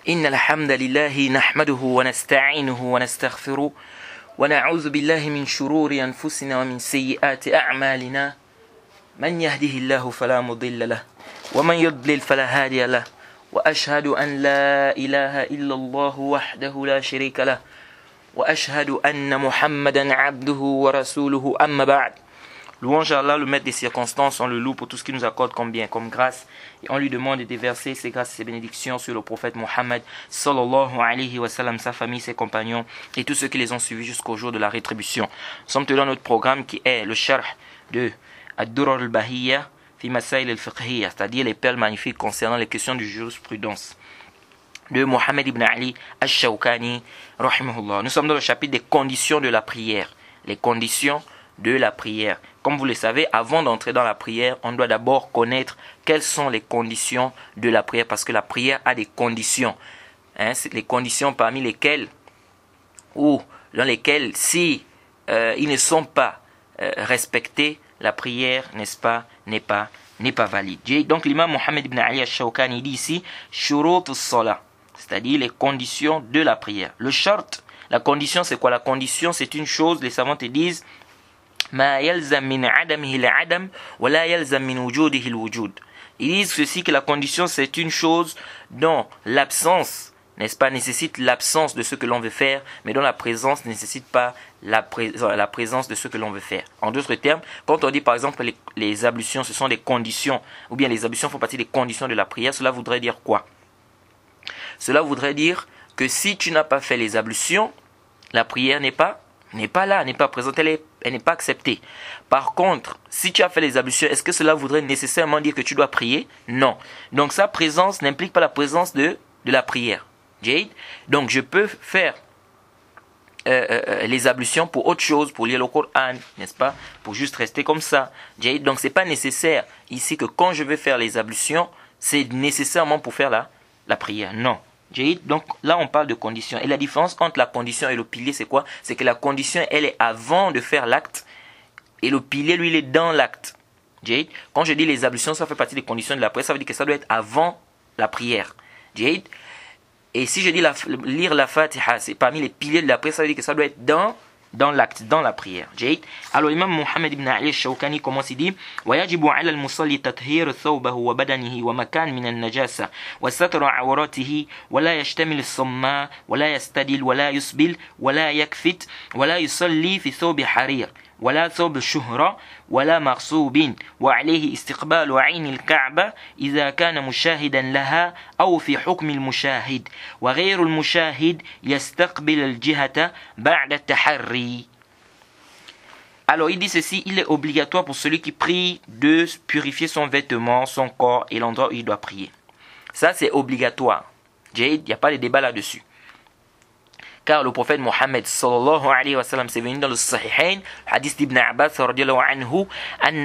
إن الحمد لله نحمده ونستعينه ونستغفره ونعوذ بالله من شرور أنفسنا ومن سيئات أعمالنا من يهده الله فلا مضل له ومن يضلل فلا هادي له وأشهد أن لا إله إلا الله وحده لا شريك له وأشهد أن محمدا عبده ورسوله أما بعد. Louange à Allah, le maître des circonstances, on le loue pour tout ce qu'il nous accorde comme bien, comme grâce. Et on lui demande de déverser ses grâces et ses bénédictions sur le prophète Mohammed, sallallahu alayhi wa sallam, sa famille, ses compagnons et tous ceux qui les ont suivis jusqu'au jour de la rétribution. Nous sommes dans notre programme qui est le sharh de Ad-Durar al-Bahiyya fi Masail al-Fiqhiyya, c'est-à-dire les perles magnifiques concernant les questions de jurisprudence de Mohammed ibn Ali al-Shawkani, rahimahullah. Nous sommes dans le chapitre des conditions de la prière. Les conditions de la prière. Comme vous le savez, avant d'entrer dans la prière, on doit d'abord connaître quelles sont les conditions de la prière, parce que la prière a des conditions. C'est les conditions parmi lesquelles, ou dans lesquelles, si ils ne sont pas respectés, la prière, n'est-ce pas, n'est pas valide. Donc l'imam Mohammed ibn Ali al-Shawkani dit ici, shurut as-salah, c'est-à-dire les conditions de la prière. Le shart, la condition, c'est quoi? La condition, c'est une chose, les savants te disent, ما يلزم من عدمه العدم ولا يلزم من وجوده الوجود. Ils disent ceci, que la condition c'est une chose dont l'absence, n'est-ce pas, nécessite l'absence de ce que l'on veut faire, mais dont la présence ne nécessite pas la présence de ce que l'on veut faire. En d'autres termes, quand on dit par exemple les ablutions, ce sont des conditions, ou bien les ablutions font partie des conditions de la prière, cela voudrait dire quoi? Cela voudrait dire que si tu n'as pas fait les ablutions, la prière n'est pas là, n'est pas présente, elle n'est pas acceptée. Par contre, si tu as fait les ablutions, est-ce que cela voudrait nécessairement dire que tu dois prier? Non. Donc sa présence n'implique pas la présence de la prière. Jade. Donc je peux faire les ablutions pour autre chose, pour lire le Coran, n'est-ce pas? Pour juste rester comme ça. Jade. Donc c'est pas nécessaire ici que quand je vais faire les ablutions, c'est nécessairement pour faire la prière. Non. Donc là on parle de condition. Et la différence entre la condition et le pilier c'est quoi? C'est que la condition elle est avant de faire l'acte et le pilier lui il est dans l'acte. Quand je dis les ablutions ça fait partie des conditions de la prière, ça veut dire que ça doit être avant la prière. Et si je dis lire la Fatiha c'est parmi les piliers de la prière, ça veut dire que ça doit être dans l'acte, dans la prière. Alors l'imam Mohammed ibn Ali al-Shawkani commence, il dit وَيَجِبُ عَلَى الْمُصَلِّ تَطْهِيرُ ثَوْبَهُ وَبَدَنِهِ وَمَكَانٍ مِنَ النَّجَاسَةِ وَسَتْرُ عَوْرَاتِهِ وَلَا يَشْتَمِلُ الصَّمَّاء وَلَا يَسْتَدِلْ وَلَا يُسْبِلْ وَلَا يَكْفِتْ وَلَا يُصَلِّي فِي ثَوْبِ حَرِيرٍ ولا ثوب شهرة ولا مغصوب وعليه استقبال عين الكعبة إذا كان مشاهدا لها أو في حكم المشاهد وغير المشاهد يستقبل الجهة بعد التحري. Alors il dit ceci, il est obligatoire pour celui qui prie de purifier son vêtement, son corps et l'endroit où il doit prier. Ça c'est obligatoire. Il n'y a pas de débat là-dessus. Car le prophète Mohammed sallallahu alayhi wa sallam, c'est venu dans le Sahihain, hadith d'Ibn Abbas radiyallahu anhu,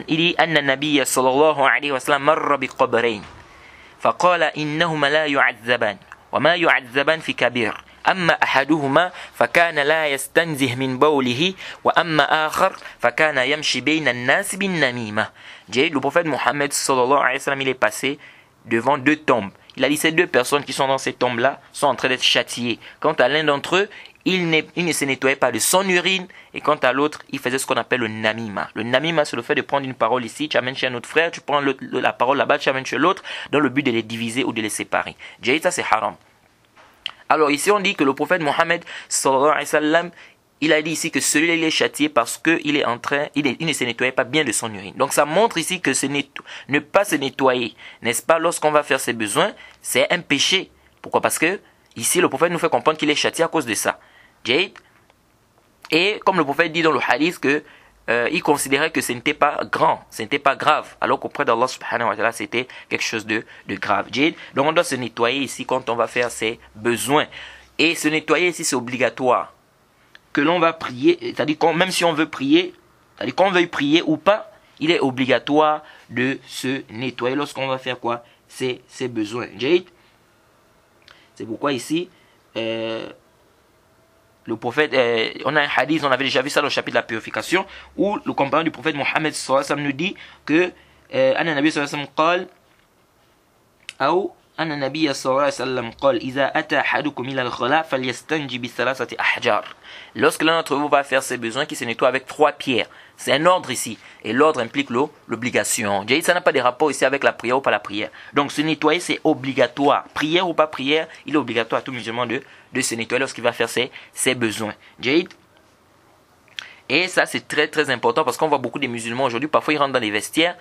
il dit anna nabiyya sallallahu alayhi wa sallam marra bi qabrayn faqala innahuma la yu'adzaban wa ma yu'adzaban fi kabir amma ahaduhuma fakana la yastanzih min bawlihi wa amma akhar fakana yamshi bayna an-nas bin namimah. Le prophète Mohammed sallallahu alayhi wa sallam, il est passé devant deux tombes. Il a dit ces deux personnes qui sont dans ces tombes-là sont en train d'être châtiées. Quant à l'un d'entre eux, il ne se nettoyait pas de son urine. Et quant à l'autre, il faisait ce qu'on appelle le namima. Le namima, c'est le fait de prendre une parole ici, tu amènes chez un autre frère, tu prends la parole là-bas, tu amènes chez l'autre, dans le but de les diviser ou de les séparer. Ça c'est haram. Alors ici, on dit que le prophète Mohammed, sallallahu alayhi wa sallam, il a dit ici que celui-là il est châtié parce qu'il est en train, il ne se nettoyait pas bien de son urine. Donc ça montre ici que ne pas se nettoyer, n'est-ce pas, lorsqu'on va faire ses besoins, c'est un péché. Pourquoi? Parce que ici le prophète nous fait comprendre qu'il est châtié à cause de ça. Et comme le prophète dit dans le hadith que il considérait que ce n'était pas grand, ce n'était pas grave, alors qu'auprès d'Allah subhanahu wa ta'ala c'était quelque chose de grave. Donc on doit se nettoyer ici quand on va faire ses besoins. Et se nettoyer ici c'est obligatoire. Que l'on va prier, c'est-à-dire même si on veut prier, c'est-à-dire qu'on veuille prier ou pas, il est obligatoire de se nettoyer lorsqu'on va faire quoi? Ses besoins. C'est pourquoi ici, le prophète, on a un hadith, on avait déjà vu ça dans le chapitre de la purification, où le compagnon du prophète Mohammed sallallahu alayhi wa sallam nous dit que Anna Nabi sallallahu alayhi wa sallam قال أو أن النبي صلى الله عليه وسلم قال إذا أتى أحدكم إلى الخلاء فليستنجي بثلاثة أحجار. Lorsque l'un d'entre vous va faire ses besoins, qui se nettoie avec 3 pierres. C'est un ordre ici. Et l'ordre implique l'obligation. J'ai dit ça n'a pas de rapport ici avec la prière ou pas la prière. Donc se nettoyer c'est obligatoire. Prière ou pas prière, il est obligatoire à tout musulman de se nettoyer lorsqu'il va faire ses besoins. J'ai dit. Et ça c'est très très important parce qu'on voit beaucoup de musulmans aujourd'hui, parfois ils rentrent dans les vestiaires,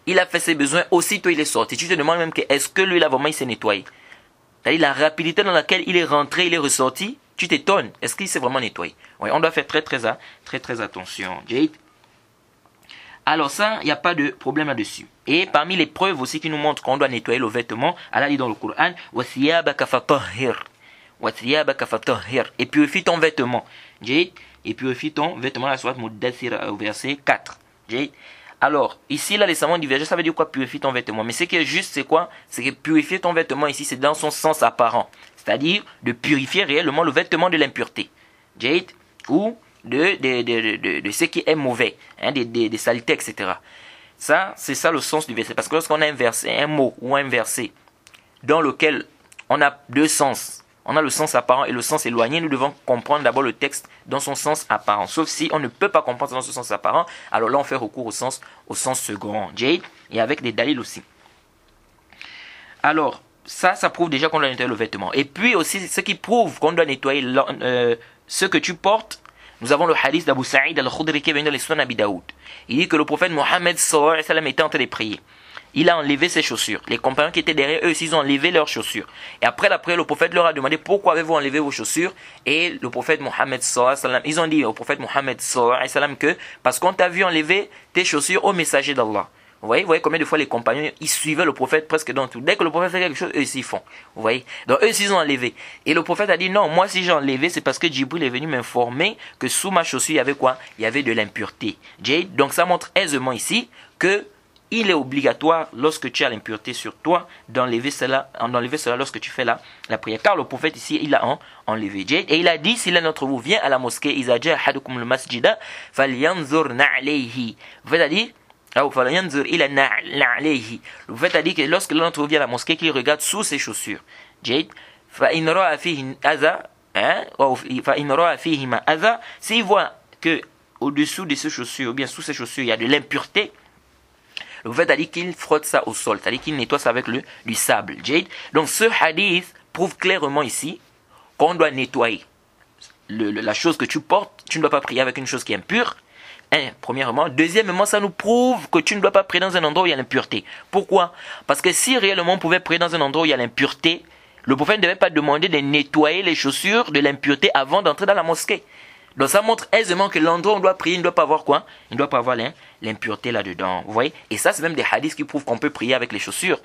il a fait ses besoins, aussitôt il est sorti. Tu te demandes même que est-ce que lui là vraiment il s'est nettoyé. C'est-à-dire la rapidité dans laquelle il est rentré, il est ressorti, tu t'étonnes. Est-ce qu'il s'est vraiment nettoyé? Oui, on doit faire très attention. Jade. Alors ça, il n'y a pas de problème là-dessus. Et parmi les preuves aussi qui nous montrent qu'on doit nettoyer le vêtement, Allah dit dans le Coran, وَثِيَابَكَ فَطَهِّرْ et purifie ton vêtement. Jade. Et purifie ton vêtement, la sourate Muddathir au verset 4. Jade. Alors, ici, là, les savants divergent, ça veut dire quoi, purifie ton vêtement? Mais ce qui est juste, c'est quoi? C'est que purifier ton vêtement ici, c'est dans son sens apparent. C'est-à-dire de purifier réellement le vêtement de l'impureté. Jade, ou de ce qui est mauvais, hein, des saletés, etc. Ça, c'est ça le sens du verset. Parce que lorsqu'on a un mot ou un verset dans lequel on a deux sens, on a le sens apparent et le sens éloigné, nous devons comprendre d'abord le texte dans son sens apparent. Sauf si on ne peut pas comprendre dans ce sens apparent, alors là on fait recours au sens second. Jade, et avec des dalils aussi. Alors, ça prouve déjà qu'on doit nettoyer le vêtement. Et puis aussi, ce qui prouve qu'on doit nettoyer ce que tu portes, nous avons le hadith d'Abu Sa'id al-Khudri qui est venu dans les Sunan Abi Daoud. Il dit que le prophète Mohammed sallallahu alayhi wa sallam était en train de prier. Il a enlevé ses chaussures. Les compagnons qui étaient derrière eux, ils ont enlevé leurs chaussures. Et après la prière, le prophète leur a demandé pourquoi avez-vous enlevé vos chaussures? Et le prophète Mohammed sallallahu alayhi wa sallam, ils ont dit au prophète Mohammed sallallahu alayhi wa sallam que parce qu'on t'a vu enlever tes chaussures au messager d'Allah. Vous voyez combien de fois les compagnons, ils suivaient le prophète presque dans tout. Dès que le prophète fait quelque chose, eux aussi font. Vous voyez? Donc eux aussi ils ont enlevé. Et le prophète a dit non, moi si j'ai enlevé, c'est parce que Djibril est venu m'informer que sous ma chaussure, il y avait quoi? Il y avait de l'impureté. Donc ça montre aisément ici que il est obligatoire lorsque tu as l'impureté sur toi d'enlever cela lorsque tu fais la prière. Car le prophète ici, il a enlevé. Et il a dit, si l'un d'entre vous vient à la mosquée, il a dit, ahadukum al-masjida, falyanzur na'alayhi. Vous faites à dire, le prophète a dit que lorsque l'un d'entre vous vient à la mosquée, qu'il regarde sous ses chaussures. S'il voit que au-dessous de ses chaussures, ou bien sous ses chaussures, il y a de l'impureté, le prophète a dit qu'il frotte ça au sol, c'est-à-dire qu'il nettoie ça avec du sable. Donc ce hadith prouve clairement ici qu'on doit nettoyer la chose que tu portes. Tu ne dois pas prier avec une chose qui est impure. Premièrement. Deuxièmement, ça nous prouve que tu ne dois pas prier dans un endroit où il y a l'impureté. Pourquoi? Parce que si réellement on pouvait prier dans un endroit où il y a l'impureté, le prophète ne devait pas demander de nettoyer les chaussures de l'impureté avant d'entrer dans la mosquée. Donc ça montre aisément que l'endroit où on doit prier, il ne doit pas avoir quoi? Il ne doit pas avoir l'impureté là-dedans. Vous voyez? Et ça, c'est même des hadiths qui prouvent qu'on peut prier avec les chaussures.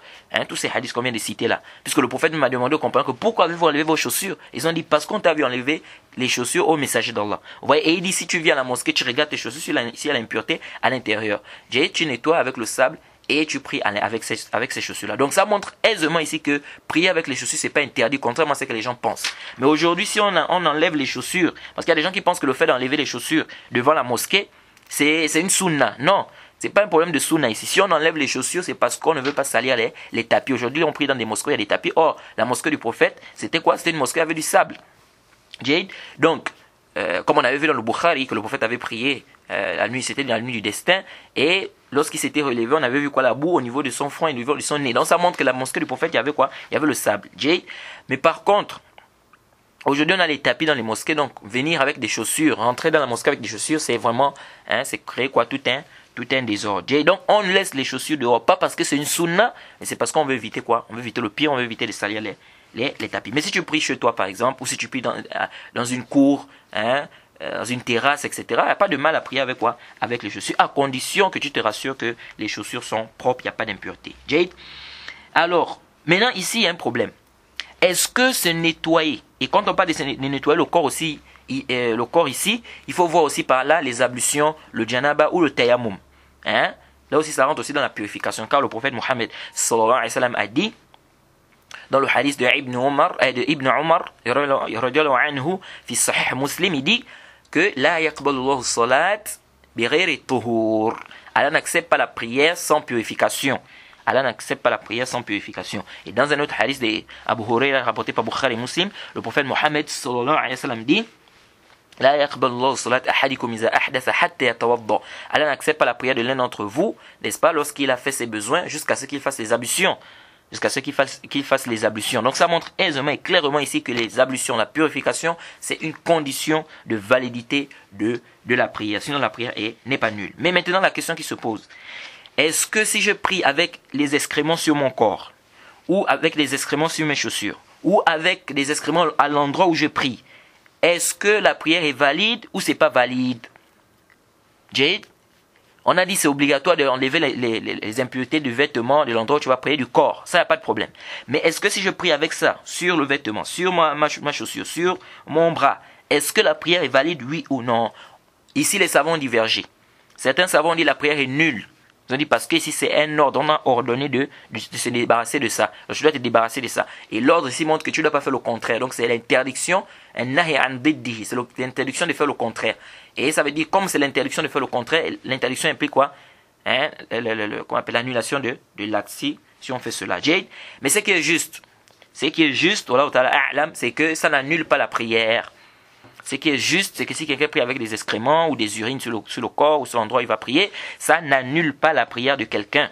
Tous ces hadiths qu'on vient de citer là. Puisque le prophète m'a demandé aux compagnons que pourquoi avez-vous enlevé vos chaussures? Ils ont dit parce qu'on t'a vu enlever les chaussures au messager d'Allah. Vous voyez? Et il dit si tu viens à la mosquée, tu regardes tes chaussures, s'il y a l'impureté à l'intérieur. Tu nettoies avec le sable et tu pries avec ces chaussures-là. Donc ça montre aisément ici que prier avec les chaussures, c'est pas interdit, contrairement à ce que les gens pensent. Mais aujourd'hui, si on enlève les chaussures, parce qu'il y a des gens qui pensent que le fait d'enlever les chaussures devant la mosquée, c'est une sunna. Non, c'est pas un problème de sunna ici. Si on enlève les chaussures, c'est parce qu'on ne veut pas salir les tapis. Aujourd'hui, on prie dans des mosquées, il y a des tapis. Or, la mosquée du prophète, c'était quoi? C'était une mosquée avec du sable. Donc, comme on avait vu dans le Bukhari, que le prophète avait prié la nuit, c'était la nuit du destin, et lorsqu'il s'était relevé, on avait vu quoi? La boue au niveau de son front et au niveau de son nez. Donc ça montre que la mosquée du prophète, il y avait quoi? Il y avait le sable. Mais par contre, aujourd'hui on a les tapis dans les mosquées, donc venir avec des chaussures, rentrer dans la mosquée avec des chaussures, c'est vraiment, c'est créer quoi? Tout un désordre. Donc on laisse les chaussures dehors, pas parce que c'est une sunna, mais c'est parce qu'on veut éviter quoi? On veut éviter le pire, on veut éviter de salir les tapis. Mais si tu pries chez toi par exemple, ou si tu pries dans une cour, dans une terrasse, etc., il n'y a pas de mal à prier avec quoi? Avec les chaussures, à condition que tu te rassures que les chaussures sont propres, il n'y a pas d'impureté. Alors, maintenant ici il y a un problème. Est-ce que se nettoyer, et quand on parle de nettoyer le corps aussi, le corps ici, il faut voir aussi par là les ablutions, le janaba ou le tayammum. Là aussi ça rentre aussi dans la purification, car le prophète Mohammed sallallahu alayhi wa sallam a dit, dans le hadith de Ibn Umar, anhu, fi Sahih Muslim, il dit que la yaqbalullahu salat bi ghayri tuhur. Allah n'accepte pas la prière sans purification. Allah n'accepte pas la prière sans purification. Et dans un autre hadith d'Abu Huraira rapporté par Bukhari et Muslim, le prophète Mohammed sallallahu alayhi wa sallam dit Allah n'accepte pas la prière de l'un d'entre vous, n'est-ce pas, lorsqu'il a fait ses besoins, jusqu'à ce qu'il fasse les ablutions. Jusqu'à ce qu'il fasse les ablutions. Donc ça montre aisément et clairement ici que les ablutions, la purification, c'est une condition de validité de la prière. Sinon la prière n'est pas nulle. Mais maintenant la question qui se pose, est-ce que si je prie avec les excréments sur mon corps, ou avec les excréments sur mes chaussures, ou avec les excréments à l'endroit où je prie, est-ce que la prière est valide ou c'est pas valide? Jade, on a dit c'est obligatoire d'enlever les impuretés du vêtement de l'endroit où tu vas prier du corps. Ça, il n'y a pas de problème. Mais est-ce que si je prie avec ça, sur le vêtement, sur ma chaussure, sur mon bras, est-ce que la prière est valide, oui ou non? Ici, les savants ont divergé. Certains savants ont dit la prière est nulle. Ils ont dit parce que ici c'est un ordre, on a ordonné de se débarrasser de ça. Donc, tu dois te débarrasser de ça. Et l'ordre ici montre que tu ne dois pas faire le contraire. Donc c'est l'interdiction, c'est l'interdiction de faire le contraire. Et ça veut dire, comme c'est l'interdiction de faire le contraire, l'interdiction implique quoi? Qu'on appelle l'annulation de l'acte si on fait cela. Jade. Mais ce qui est juste, c'est que ça n'annule pas la prière. Ce qui est juste, c'est que si quelqu'un prie avec des excréments ou des urines sur le corps ou sur l'endroit où il va prier, ça n'annule pas la prière de quelqu'un.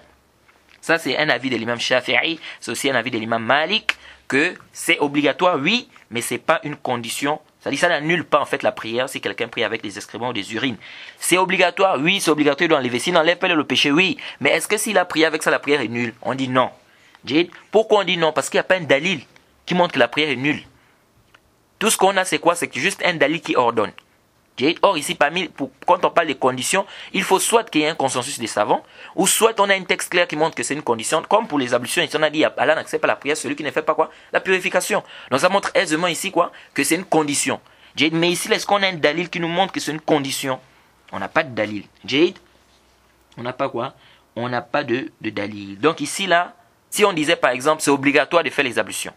Ça, c'est un avis de l'imam Shafi'i, c'est aussi un avis de l'imam Malik, que c'est obligatoire, oui, mais ce n'est pas une condition. C'est-à-dire ça n'annule pas en fait la prière si quelqu'un prie avec des excréments ou des urines. C'est obligatoire, oui, c'est obligatoire, il doit enlever. S'il n'enlève pas le péché, oui. Mais est-ce que s'il a prié avec ça, la prière est nulle? On dit non. Pourquoi on dit non? Parce qu'il n'y a pas un dalil qui montre que la prière est nulle. Tout ce qu'on a, c'est quoi? C'est juste un dalil qui ordonne. Or, ici, quand on parle des conditions, il faut soit qu'il y ait un consensus des savants, ou soit on a un texte clair qui montre que c'est une condition, comme pour les ablutions. Ici, on a dit, Allah n'accepte pas la prière, celui qui ne fait pas quoi? La purification. Donc, ça montre aisément ici quoi? Que c'est une condition. Mais ici, est-ce qu'on a un dalil qui nous montre que c'est une condition? On n'a pas de dalil. On n'a pas quoi? On n'a pas de dalil. Donc, ici, là, si on disait, par exemple, c'est obligatoire de faire les ablutions.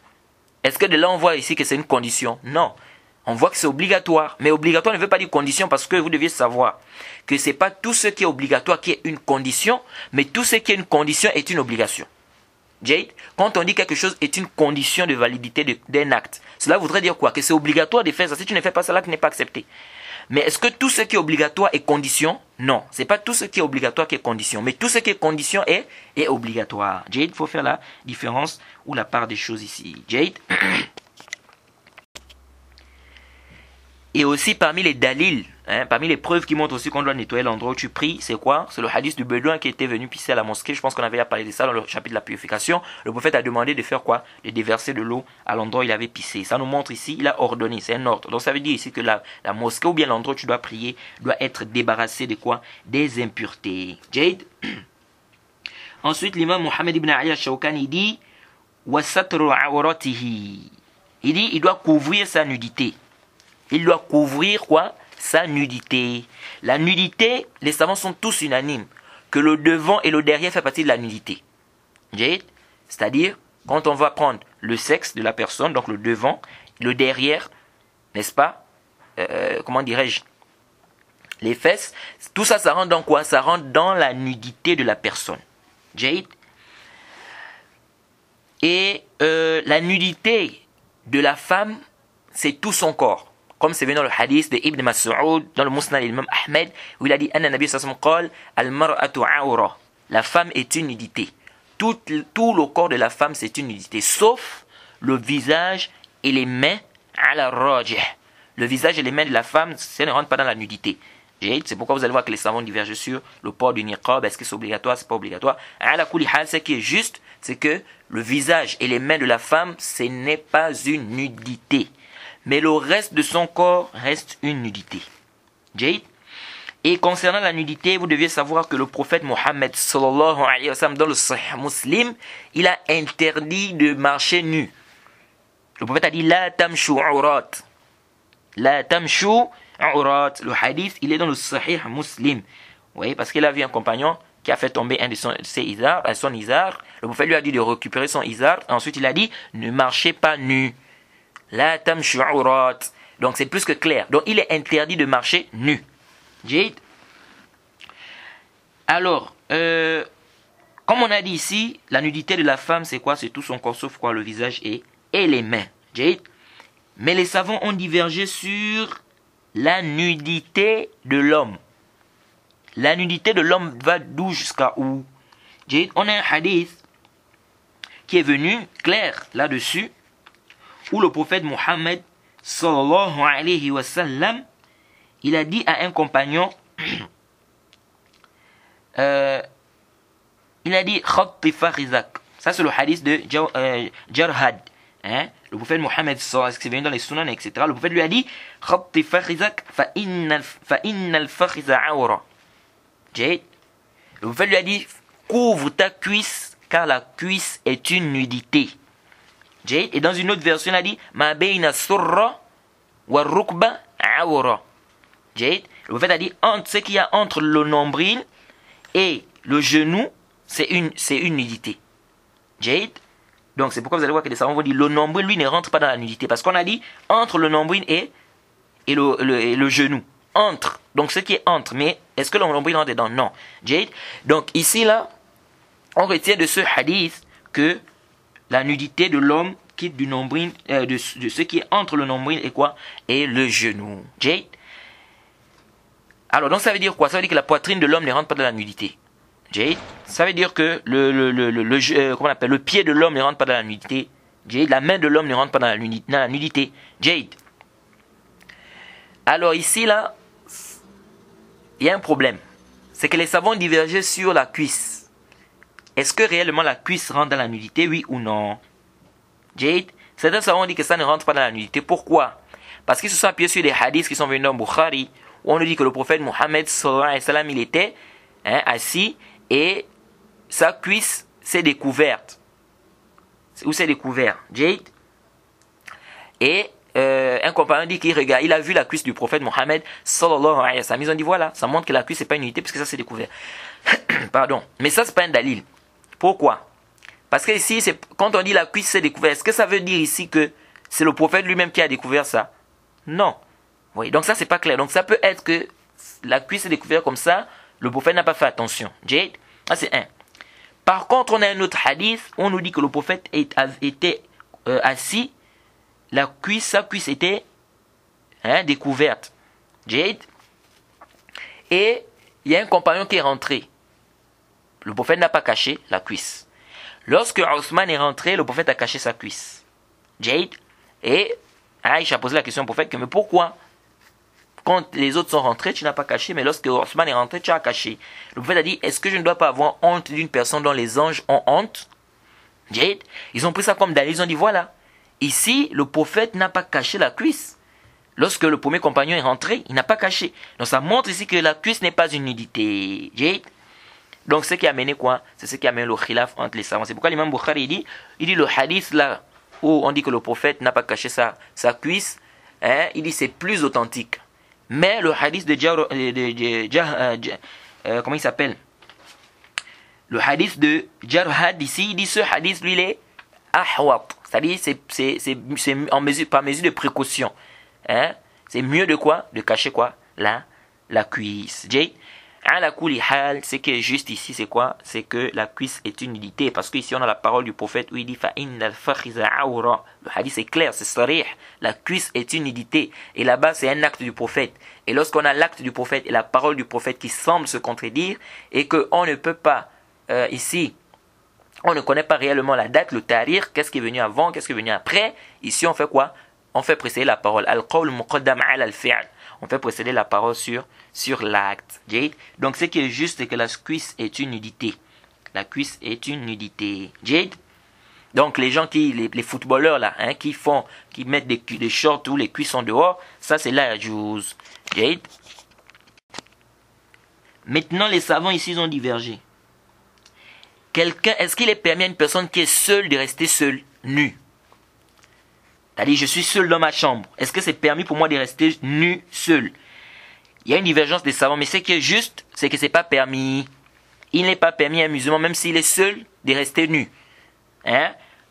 Est-ce que de là on voit ici que c'est une condition? Non. On voit que c'est obligatoire. Mais obligatoire ne veut pas dire condition parce que vous deviez savoir que ce n'est pas tout ce qui est obligatoire qui est une condition, mais tout ce qui est une condition est une obligation. Jade, quand on dit quelque chose est une condition de validité d'un acte, cela voudrait dire quoi? Que c'est obligatoire de faire ça. Si tu ne fais pas ça, l'acte n'est pas accepté. Mais est-ce que tout ce qui est obligatoire est condition? Non. Ce n'est pas tout ce qui est obligatoire qui est condition. Mais tout ce qui est condition est obligatoire. Jade, il faut faire la différence ou la part des choses ici. Jade. Et aussi parmi les dalils, parmi les preuves qui montrent aussi qu'on doit nettoyer l'endroit où tu pries, c'est quoi? C'est le hadith du bédouin qui était venu pisser à la mosquée. Je pense qu'on avait parlé de ça dans le chapitre de la purification. Le prophète a demandé de faire quoi? De déverser de l'eau à l'endroit où il avait pissé. Ça nous montre ici, il a ordonné, c'est un ordre. Donc ça veut dire ici que la mosquée ou bien l'endroit où tu dois prier doit être débarrassé de quoi? Des impuretés. Jade. Ensuite, l'imam Mohammed ibn Ali al-Shawkani dit وَسَتْرُ عَوْرَتِهِ. Il dit, il doit couvrir sa nudité. Il doit couvrir quoi? Sa nudité. La nudité, les savants sont tous unanimes que le devant et le derrière fait partie de la nudité. C'est-à-dire, quand on va prendre le sexe de la personne, donc le devant, le derrière, n'est-ce pas? Comment dirais-je? Les fesses, tout ça, ça rentre dans quoi? Ça rentre dans la nudité de la personne. Et la nudité de la femme, c'est tout son corps. Comme c'est venu dans le hadith de Ibn Mas'ud, dans le Musnad de l'imam Ahmed, où il a dit Anna Nabi sallallahu alayhi wa sallam al-mar'atu awra. La femme est une nudité. Tout le corps de la femme, c'est une nudité, sauf le visage et les mains à la rajih. Le visage et les mains de la femme, ça ne rentre pas dans la nudité. C'est pourquoi vous allez voir que les savants divergent sur le port du niqab. Est-ce que c'est obligatoire, c'est pas obligatoire? À la kulli hal, ce qui est juste, c'est que le visage et les mains de la femme, ce n'est pas une nudité. Mais le reste de son corps reste une nudité. Et concernant la nudité, vous deviez savoir que le prophète Mohammed sallallahu alayhi wa sallam dans le Sahih Muslim, il a interdit de marcher nu. Le prophète a dit la tamshu aurat. La tamshu aurat. Le hadith, il est dans le Sahih Muslim. Vous voyez, parce qu'il a vu un compagnon qui a fait tomber un de ses izar, son izar. Le prophète lui a dit de récupérer son izar. Ensuite, il a dit ne marchez pas nu. La tamshu aurat. Donc c'est plus que clair. Donc il est interdit de marcher nu. Alors, Comme on a dit ici, la nudité de la femme, c'est quoi? C'est tout son corps sauf quoi? Le visage et les mains. Mais les savants ont divergé sur la nudité de l'homme. La nudité de l'homme va d'où jusqu'à où? On a un hadith qui est venu clair là-dessus, où le prophète Mohammed sallallahu alayhi wa sallam, il a dit à un compagnon, il a dit khatti fakhizak. Ça c'est le hadith de Jarhad. Le prophète Mohammed sallallahu alayhi wa sallam, qui est venu dans les sunan, etc. Le prophète lui a dit khatti fakhizak fa innal fakhiza awra. Le prophète lui a dit couvre ta cuisse car la cuisse est une nudité. Et dans une autre version il a dit ma bayna surra wa rukba awra. Le prophète a dit ce qu'il y a entre le nombril et le genou, c'est une nudité. Donc c'est pourquoi vous allez voir que les savants vont dire le nombril lui ne rentre pas dans la nudité, parce qu'on a dit entre le nombril et le genou. Entre, donc ce qui est entre, mais est-ce que le nombril rentre dedans? Non. Donc ici là, on retient de ce hadith que la nudité de l'homme quitte du nombril, de ce qui est entre le nombril et quoi? Et le genou. Alors donc ça veut dire quoi? Ça veut dire que la poitrine de l'homme ne rentre pas dans la nudité. Ça veut dire que comment on appelle, le pied de l'homme ne rentre pas dans la nudité. La main de l'homme ne rentre pas dans la nudité. Alors ici là, il y a un problème. C'est que les savants ont divergé sur la cuisse. Est-ce que réellement la cuisse rentre dans la nudité, oui ou non? Certains savants ont dit que ça ne rentre pas dans la nudité. Pourquoi? Parce qu'ils se sont appuyés sur des hadiths qui sont venus dans Bukhari, où on nous dit que le prophète Mohammed sallallahu alayhi wa sallam, il était assis et sa cuisse s'est découverte. Où c'est découvert? Et un compagnon dit qu'il regarde, il a vu la cuisse du prophète Mohammed sallallahu alayhi wa sallam. Ils ont dit voilà, ça montre que la cuisse c'est pas une unité parce que ça c'est découvert. Pardon. Mais ça c'est pas un dalil. Pourquoi? Parce que ici, quand on dit la cuisse c'est découvert, est-ce que ça veut dire ici que c'est le prophète lui-même qui a découvert ça? Non. Oui, donc ça c'est pas clair. Donc ça peut être que la cuisse est découverte comme ça, le prophète n'a pas fait attention. Ça c'est un. Par contre, on a un autre hadith, on nous dit que le prophète était assis, sa cuisse était découverte. Et il y a un compagnon qui est rentré. Le prophète n'a pas caché la cuisse. Lorsque Othman est rentré, le prophète a caché sa cuisse. Et Aïcha a posé la question au prophète, mais pourquoi? Quand les autres sont rentrés, tu n'as pas caché, mais lorsque Othman est rentré, tu as caché. Le prophète a dit, est-ce que je ne dois pas avoir honte d'une personne dont les anges ont honte? Ils ont pris ça comme dalil, ils ont dit, voilà, ici, le prophète n'a pas caché la cuisse. Lorsque le premier compagnon est rentré, il n'a pas caché. Donc ça montre ici que la cuisse n'est pas une nudité. Donc ce qui a amené quoi? C'est ce qui a amené le khilaf entre les savants. C'est pourquoi l'imam Bukhari il dit le hadith là, où on dit que le prophète n'a pas caché sa cuisse, il dit c'est plus authentique. Mais le hadith de comment il s'appelle? Le hadith de Jarhad ici, il dit ce hadith lui il est ahwat. C'est-à-dire c'est par mesure de précaution. C'est mieux de quoi? De cacher quoi? La cuisse. Ce qui est juste ici, c'est quoi? C'est que la cuisse est une nudité. Parce qu'ici, on a la parole du prophète où il dit le hadith est clair, c'est sarih. La cuisse est une nudité. Et là-bas, c'est un acte du prophète. Et lorsqu'on a l'acte du prophète et la parole du prophète qui semble se contredire, et qu'on ne peut pas, ici, on ne connaît pas réellement la date, le tarir, qu'est-ce qui est venu avant, qu'est-ce qui est venu après. Ici, on fait quoi? On fait précéder la parole. Al-qawl muqaddam ala al-fi'l. On fait précéder la parole sur l'acte. Donc ce qui est juste, c'est que la cuisse est une nudité. La cuisse est une nudité. Donc les gens les footballeurs là, qui mettent des shorts où les cuisses sont dehors, ça c'est la juz. Maintenant les savants ici ont divergé. Est-ce qu'il est permis à une personne qui est seule de rester seule, nue? C'est-à-dire, je suis seul dans ma chambre. Est-ce que c'est permis pour moi de rester nu, seul? Il y a une divergence des savants, mais ce qui est juste, c'est que ce n'est pas permis. Il n'est pas permis à un musulman, même s'il est seul, de rester nu.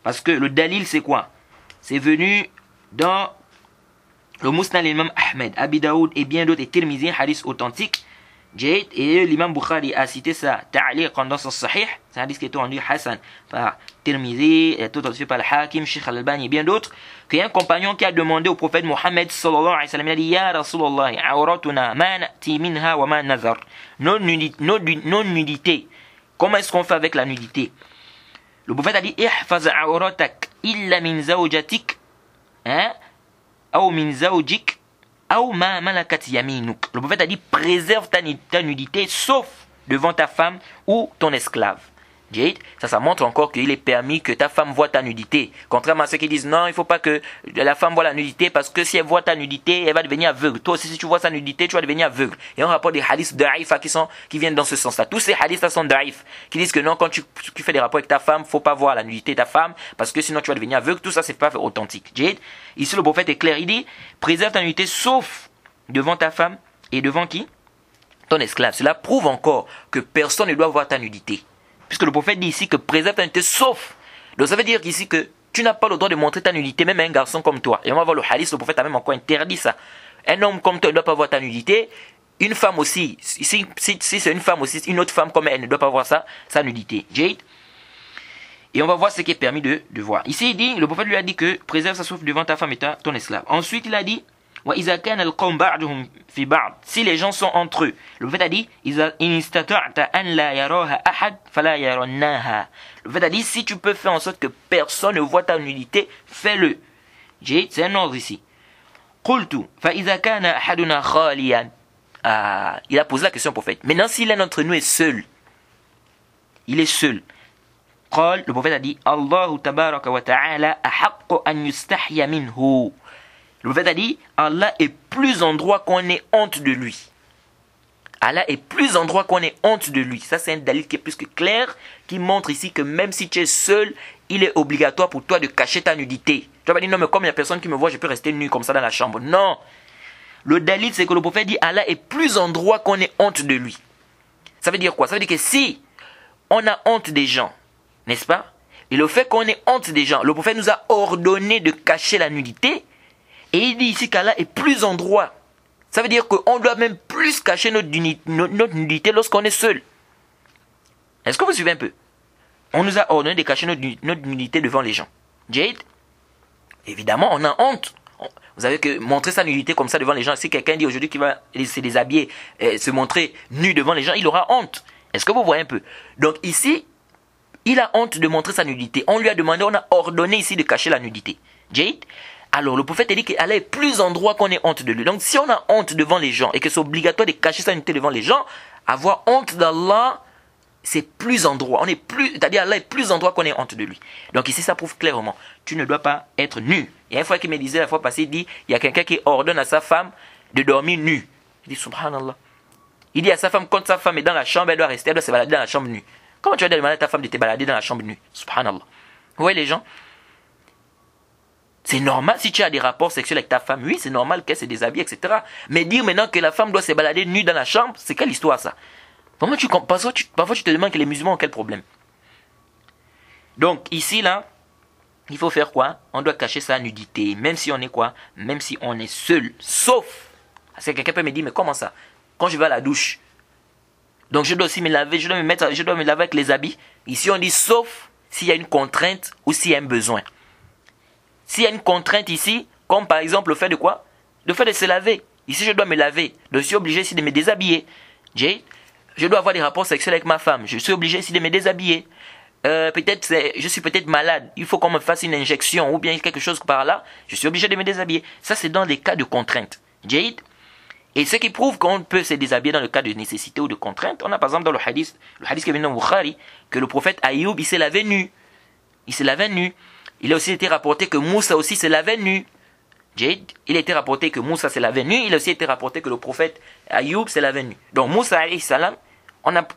Parce que le dalil, c'est quoi? C'est venu dans le Musnad l'imam Ahmed, Abi Daoud et bien d'autres, et Tirmizi, un hadith authentique. Et l'imam Bukhari a cité ça, ta'liq dans son sahih, c'est un hadith qui est rendu Hassan par Tirmizi, et tout aussi par le Hakim, Sheikh Al-Albani et bien d'autres, qu'il y a un compagnon qui a demandé au prophète Mohammed sallallahu alayhi wa sallam, il a dit, Ya Rasulallah, awratuna ma na'ti minha wa ma nazar. Nos nudités, comment est-ce qu'on fait avec la nudité? Le prophète a dit, ihfaz awratak illa min zawjatik, ou min zawjik, le prophète a dit préserve ta nudité sauf devant ta femme ou ton esclave. Ça montre encore qu'il est permis que ta femme voit ta nudité. Contrairement à ceux qui disent non, il ne faut pas que la femme voit la nudité parce que si elle voit ta nudité, elle va devenir aveugle. Toi aussi, si tu vois sa nudité, tu vas devenir aveugle. Et on rapporte des hadiths da'if qui viennent dans ce sens-là. Tous ces hadiths sont da'if, qui disent que non, quand tu fais des rapports avec ta femme, il ne faut pas voir la nudité de ta femme parce que sinon tu vas devenir aveugle. Tout ça, ce n'est pas authentique. Ici, le prophète est clair. Il dit préserve ta nudité sauf devant ta femme et devant qui? Ton esclave. Cela prouve encore que personne ne doit voir ta nudité. Puisque le prophète dit ici que préserve ta nudité sauf. Donc ça veut dire ici que tu n'as pas le droit de montrer ta nudité, même à un garçon comme toi. Et on va voir le hadith, le prophète a même encore interdit ça. Un homme comme toi ne doit pas voir ta nudité. Une femme aussi, si c'est une femme aussi, une autre femme comme elle ne doit pas voir ça, sa nudité. Et on va voir ce qui est permis de voir. Ici il dit, le prophète lui a dit que préserve ça sauf devant ta femme et ton esclave. Ensuite il a dit, si les gens sont entre eux, le prophète a dit, le prophète a dit, si tu peux faire en sorte que personne ne voit ta nudité, fais-le. C'est un ordre ici. Il a posé la question au prophète. Maintenant, si l'un d'entre nous est seul, il est seul. Le prophète a dit, Allahu tabaraka wa ta'ala ahaqqu an yustahya minhu. Le prophète a dit, Allah est plus en droit qu'on ait honte de lui. Allah est plus en droit qu'on ait honte de lui. Ça, c'est un dalil qui est plus que clair, qui montre ici que même si tu es seul, il est obligatoire pour toi de cacher ta nudité. Tu vas pas dire, non, mais comme il n'y a personne qui me voit, je peux rester nu comme ça dans la chambre. Non. Le dalil, c'est que le prophète dit, Allah est plus en droit qu'on ait honte de lui. Ça veut dire quoi? Ça veut dire que si on a honte des gens, n'est-ce pas? Et le fait qu'on ait honte des gens, le prophète nous a ordonné de cacher la nudité. Et il dit ici qu'Allah est plus en droit. Ça veut dire qu'on doit même plus cacher notre nudité lorsqu'on est seul. Est-ce que vous suivez un peu? On nous a ordonné de cacher notre nudité devant les gens. Évidemment, on a honte. Vous savez que montrer sa nudité comme ça devant les gens, si quelqu'un dit aujourd'hui qu'il va se déshabiller, se montrer nu devant les gens, il aura honte. Est-ce que vous voyez un peu? Donc ici, il a honte de montrer sa nudité. On lui a demandé, on a ordonné ici de cacher la nudité. Alors le prophète a dit qu'Allah est plus en droit qu'on ait honte de lui. Donc si on a honte devant les gens et que c'est obligatoire de cacher sa nudité devant les gens, avoir honte d'Allah, c'est plus en droit. C'est-à-dire Allah est plus en droit qu'on ait honte de lui. Donc ici ça prouve clairement, tu ne dois pas être nu. Il y a une fois qu'il me disait la fois passée, il dit, il y a quelqu'un qui ordonne à sa femme de dormir nue. Il dit subhanallah. Il dit à sa femme, quand sa femme est dans la chambre, elle doit rester, elle doit se balader dans la chambre nue. Comment tu vas demander à ta femme de te balader dans la chambre nue? Subhanallah. Vous voyez les gens? C'est normal si tu as des rapports sexuels avec ta femme, oui, c'est normal qu'elle se déshabille, etc. Mais dire maintenant que la femme doit se balader nue dans la chambre, c'est quelle histoire ça? Parfois tu te demandes que les musulmans ont quel problème. Donc ici, là, il faut faire quoi? On doit cacher sa nudité, même si on est quoi? Même si on est seul. Sauf, parce que quelqu'un peut me dire, mais comment ça? Quand je vais à la douche, donc je dois aussi me laver, je dois me laver avec les habits. Ici on dit sauf s'il y a une contrainte ou s'il y a un besoin. S'il y a une contrainte ici, comme par exemple le fait de quoi? Le fait de se laver. Ici je dois me laver, donc je suis obligé ici de me déshabiller. Je dois avoir des rapports sexuels avec ma femme, je suis obligé ici de me déshabiller. Je suis peut-être malade, il faut qu'on me fasse une injection ou bien quelque chose par là, je suis obligé de me déshabiller. Ça c'est dans les cas de contrainte. Et ce qui prouve qu'on peut se déshabiller dans le cas de nécessité ou de contrainte, on a par exemple dans le hadith qui vient dans Bukhari, que le prophète Ayoub, il s'est lavé nu. Il a aussi été rapporté que Moussa aussi se lavait nu. Il a été rapporté que Moussa se lavait nu. Il a aussi été rapporté que le prophète Ayoub se lavait nu. Donc Moussa alayhi salam,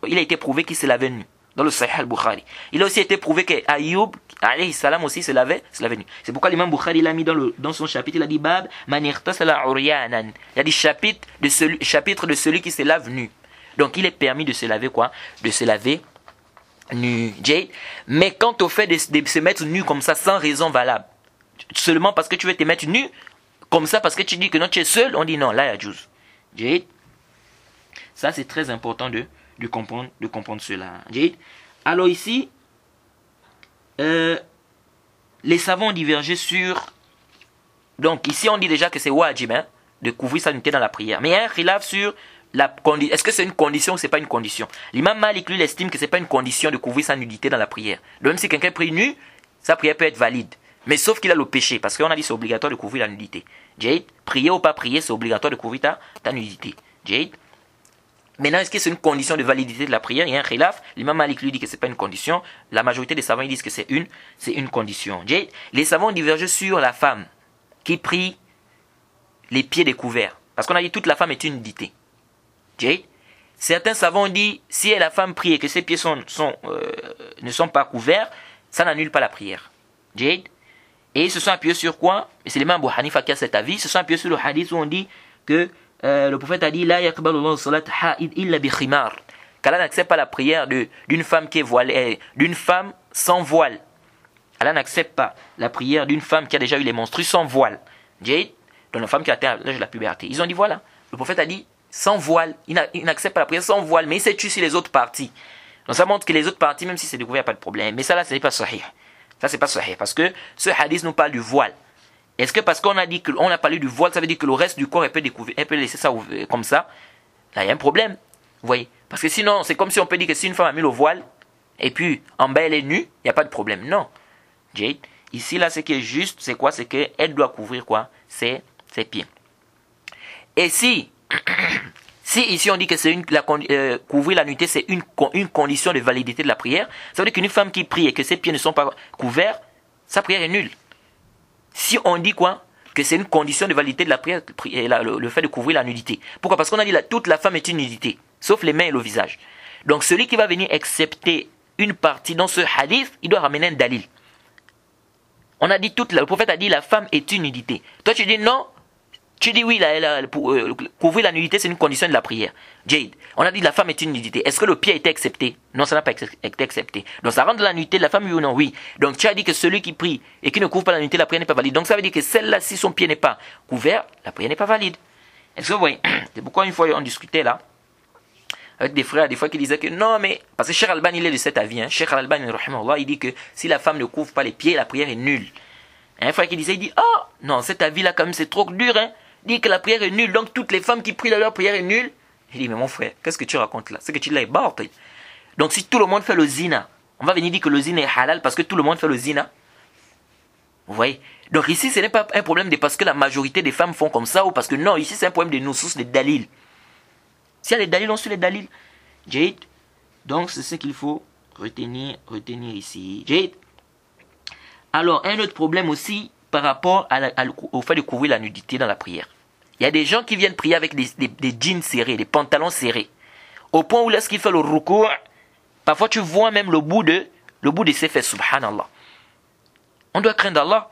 il a été prouvé qu'il se lavait nu. Dans le Sahih al-Bukhari. Il a aussi été prouvé que Ayoub alayhi salam aussi se lavait nu. C'est pourquoi l'imam Bukhari l'a mis dans son chapitre. Il a dit Bab man irtasala uryanan. Il a dit chapitre de celui qui se lave nu. Donc il est permis de se laver quoi? De se laver nu. Mais quant au fait de se mettre nu comme ça sans raison valable, seulement parce que tu veux te mettre nu comme ça parce que tu dis que non tu es seul, on dit non, là il y a juz. Ça, c'est très important de comprendre cela. Alors ici, les savants ont divergé sur... Donc ici, on dit déjà que c'est wajib de couvrir sa nudité dans la prière. Mais il y a un khilaf sur la condition. Est-ce que c'est une condition ou c'est pas une condition? L'imam Malik, lui, il estime que c'est pas une condition de couvrir sa nudité dans la prière. Donc même si quelqu'un prie nu, sa prière peut être valide. Mais sauf qu'il a le péché, parce qu'on a dit que c'est obligatoire de couvrir la nudité. Prier ou pas prier, c'est obligatoire de couvrir ta nudité. Maintenant, est-ce que c'est une condition de validité de la prière? Il y a un khilaf. L'imam Malik lui dit que c'est pas une condition. La majorité des savants ils disent que c'est une condition. Les savants divergent sur la femme qui prie les pieds découverts. Parce qu'on a dit toute la femme est une nudité. Certains savants ont dit si la femme prie et que ses pieds ne sont pas couverts, ça n'annule pas la prière. Et ils se sont appuyés sur quoi? C'est l'imam Abu Hanifa qui a cet avis. Ils se sont appuyés sur le hadith où on dit que le prophète a dit la yaqbalu Allahu salat ha'id illa bi khimar. Qu'Allah n'accepte pas la prière d'une femme qui est voilée, d'une femme sans voile. Allah n'accepte pas la prière d'une femme qui a déjà eu les menstrues sans voile. Donc la femme qui a atteint l'âge de la puberté. Ils ont dit voilà, le prophète a dit sans voile. Il n'accepte pas la prière sans voile, mais il s'est tué sur les autres parties. Donc ça montre que les autres parties, même si c'est découvert, il n'y a pas de problème. Mais ça là, ce n'est pas sahih. Ça, c'est pas sahih. Parce que ce hadith nous parle du voile. Est-ce que parce qu'on a dit qu'on a parlé du voile, ça veut dire que le reste du corps, elle peut laisser ça comme ça? Là, il y a un problème. Vous voyez? Parce que sinon, c'est comme si on peut dire que si une femme a mis le voile, et puis en bas elle est nue, il n'y a pas de problème. Non. Ici, là, ce qui est juste, c'est quoi? C'est qu'elle doit couvrir quoi? Ses pieds. Et si ici on dit que couvrir la nudité, c'est une condition de validité de la prière, ça veut dire qu'une femme qui prie et que ses pieds ne sont pas couverts, sa prière est nulle. Si on dit quoi? Que c'est une condition de validité de la prière, le fait de couvrir la nudité. Pourquoi? Parce qu'on a dit toute la femme est une nudité, sauf les mains et le visage. Donc celui qui va venir accepter une partie dans ce hadith, il doit ramener un dalil. On a dit le prophète a dit la femme est une nudité. Toi tu dis non. Tu dis oui, couvrir la nudité, c'est une condition de la prière. On a dit la femme est une nudité. Est-ce que le pied a été accepté? Non, ça n'a pas été accepté. Donc ça rentre dans la nudité de la femme, oui ou non? Oui. Donc tu as dit que celui qui prie et qui ne couvre pas la nudité, la prière n'est pas valide. Donc ça veut dire que celle-là, si son pied n'est pas couvert, la prière n'est pas valide. Est-ce que vous voyez? C'est pourquoi une fois on discutait là, avec des frères, des fois qui disaient que non, mais... Parce que Cheikh Al-Albani, il est de cet avis. Cheikh Al-Albani, il dit que si la femme ne couvre pas les pieds, la prière est nulle. Et un frère qui disait, il dit, oh, non, cet avis-là, quand même, c'est trop dur, Il dit que la prière est nulle, donc toutes les femmes qui prient leur prière est nulle. Il dit, mais mon frère, qu'est-ce que tu racontes là? C'est que tu l'as ébarté. Donc si tout le monde fait le zina, on va venir dire que le zina est halal parce que tout le monde fait le zina. Vous voyez? Donc ici, ce n'est pas un problème de parce que la majorité des femmes font comme ça ou parce que non, ici c'est un problème de nos sources, de dalil. S'il y a les dalils, on suit les dalils. Jade. Donc c'est ce qu'il faut retenir ici. Jade. Alors, un autre problème aussi par rapport au fait de couvrir la nudité dans la prière. Il y a des gens qui viennent prier avec des jeans serrés, des pantalons serrés. Au point où lorsqu'il fait le ruku', parfois tu vois même le bout de ses fesses, subhanallah. On doit craindre Allah.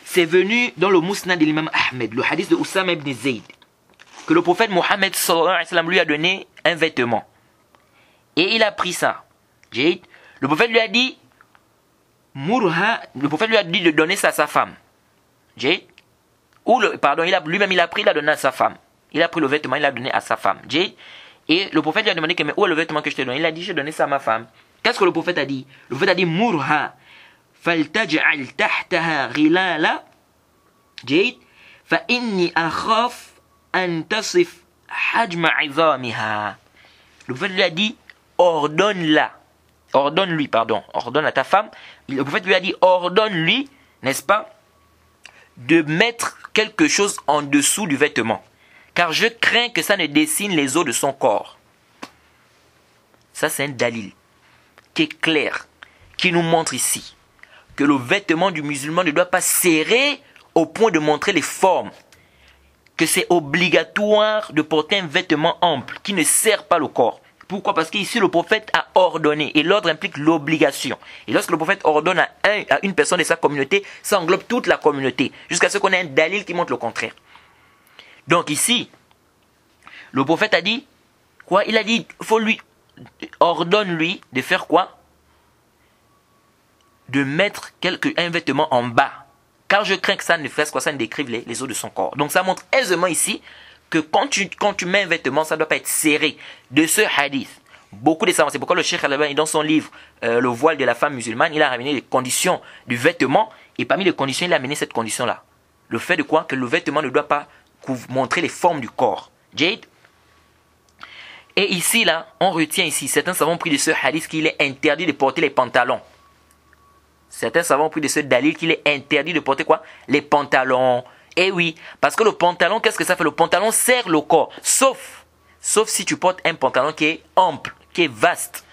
C'est venu dans le Musnad de l'imam Ahmed, le hadith de Oussama ibn Zayd, que le prophète Mohammed sallallahu alayhi wa sallam lui a donné un vêtement. Et il a pris ça. Le prophète lui a dit, Murha, le prophète lui a dit de donner ça à sa femme. Lui-même il a pris, il a donné à sa femme. Il a pris le vêtement, il l'a donné à sa femme. Et le prophète lui a demandé mais où est le vêtement que je te donne? Il a dit j'ai donné ça à ma femme. Qu'est-ce que le prophète a dit? Le prophète a dit Murha faltaj'al tahtaha ghilala fa inni akhaf an tasif hajma 'idhamiha. Le prophète lui a dit ordonne à ta femme. Le prophète lui a dit ordonne-lui, n'est-ce pas, de mettre quelque chose en dessous du vêtement. Car je crains que ça ne dessine les os de son corps. Ça c'est un dalil qui est clair, qui nous montre ici que le vêtement du musulman ne doit pas serrer au point de montrer les formes. Que c'est obligatoire de porter un vêtement ample qui ne serre pas le corps. Pourquoi? Parce qu'ici le prophète a ordonné et l'ordre implique l'obligation. Et lorsque le prophète ordonne à une personne de sa communauté, ça englobe toute la communauté. Jusqu'à ce qu'on ait un dalil qui montre le contraire. Donc ici, le prophète a dit, quoi? Il a dit, ordonne-lui de faire quoi? De mettre un vêtement en bas. Car je crains que ça ne fasse quoi? Ça ne décrive les os de son corps. Donc ça montre aisément ici que quand tu mets un vêtement, ça ne doit pas être serré. De ce hadith, beaucoup de savants, c'est pourquoi le Cheikh Al-Albani, dans son livre Le voile de la femme musulmane, il a ramené les conditions du vêtement, et parmi les conditions, il a amené cette condition-là. Le fait de quoi? Que le vêtement ne doit pas montrer les formes du corps. Jade. Et ici, là, on retient ici, certains savants ont pris de ce hadith qu'il est interdit de porter les pantalons. Certains savants ont pris de ce dalil qu'il est interdit de porter quoi? Les pantalons. Eh oui, parce que le pantalon, qu'est-ce que ça fait? Le pantalon serre le corps. Sauf si tu portes un pantalon qui est ample, qui est vaste.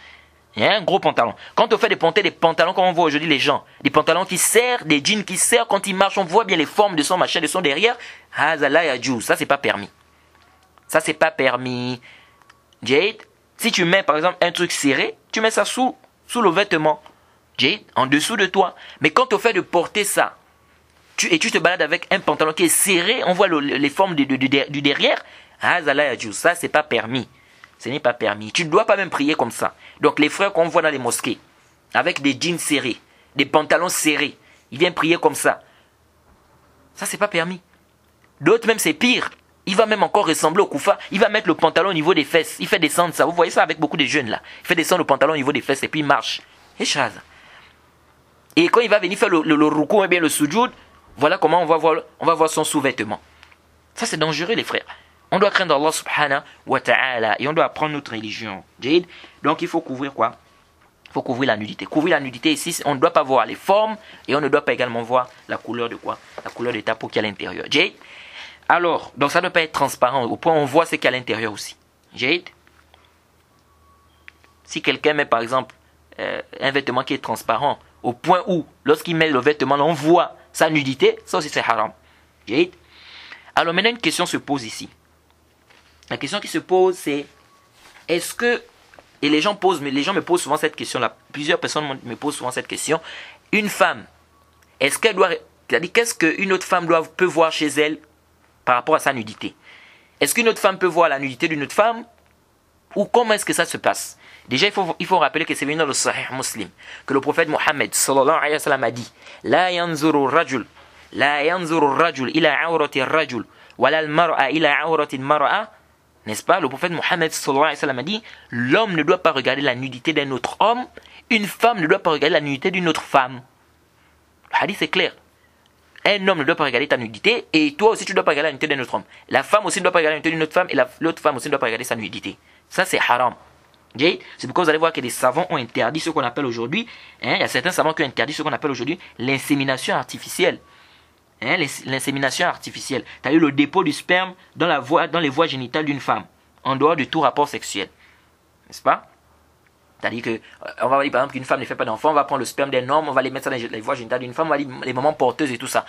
Il y a un gros pantalon. Quand on fait des pantalons, comme on voit aujourd'hui les gens, des pantalons qui serrent, des jeans qui serrent, quand ils marchent, on voit bien les formes de son machin, de son derrière. Ça, c'est pas permis. Ça, c'est pas permis. Jade, si tu mets par exemple un truc serré, tu mets ça sous le vêtement. Jade, en dessous de toi. Mais quand on fait de porter ça, tu te balades avec un pantalon qui est serré, on voit les formes du derrière. Ça, c'est pas permis. Ce n'est pas permis. Tu ne dois pas même prier comme ça. Donc les frères qu'on voit dans les mosquées, avec des jeans serrés, des pantalons serrés, ils viennent prier comme ça. Ça, c'est pas permis. D'autres même, c'est pire. Il va même encore ressembler au koufa. Il va mettre le pantalon au niveau des fesses. Il fait descendre ça. Vous voyez ça avec beaucoup de jeunes là. Il fait descendre le pantalon au niveau des fesses et puis il marche. Et quand il va venir faire le ruku et bien le sujoud, voilà comment on va voir son sous-vêtement. Ça, c'est dangereux, les frères. On doit craindre Allah subhanahu wa ta'ala et on doit apprendre notre religion. Jade. Donc il faut couvrir quoi? Il faut couvrir la nudité. Couvrir la nudité ici, on ne doit pas voir les formes et on ne doit pas également voir la couleur de quoi? La couleur de ta peau qui est à l'intérieur. Jade. Alors, donc ça ne doit pas être transparent au point où on voit ce qu'il y a à l'intérieur aussi. Jade. Si quelqu'un met par exemple un vêtement qui est transparent au point où lorsqu'il met le vêtement, on voit sa nudité, ça aussi c'est haram. Jade. Alors maintenant une question se pose ici. La question qui se pose, c'est est-ce que, et les gens me posent souvent cette question-là, plusieurs personnes me posent souvent cette question, une femme, est-ce qu'elle doit, c'est-à-dire qu'est-ce qu'une autre femme peut voir chez elle par rapport à sa nudité? Est-ce qu'une autre femme peut voir la nudité d'une autre femme? Ou comment est-ce que ça se passe? Déjà, il faut rappeler que c'est venu dans le Sahih Muslim, que le prophète Mohammed sallallahu alayhi wa sallam a dit La yanzuru rajul ila awrati rajul, wala al-mar'a ila awrati al-mar'a. N'est-ce pas? Le prophète Mohammed sallallahu alayhi wa sallam a dit l'homme ne doit pas regarder la nudité d'un autre homme, une femme ne doit pas regarder la nudité d'une autre femme. Le hadith est clair. Un homme ne doit pas regarder ta nudité et toi aussi tu ne dois pas regarder la nudité d'un autre homme. La femme aussi ne doit pas regarder la nudité d'une autre femme et l'autre femme aussi ne doit pas regarder sa nudité. Ça c'est haram. C'est pourquoi vous allez voir que les savants ont interdit ce qu'on appelle aujourd'hui, il y a certains savants qui ont interdit ce qu'on appelle aujourd'hui l'insémination artificielle. L'insémination artificielle. Tu as eu le dépôt du sperme dans les voies génitales d'une femme, en dehors de tout rapport sexuel. N'est-ce pas? C'est-à-dire que, on va dire par exemple qu'une femme ne fait pas d'enfant, on va prendre le sperme d'un homme, on va les mettre ça dans les voies génitales d'une femme, on va dire les moments porteuses et tout ça.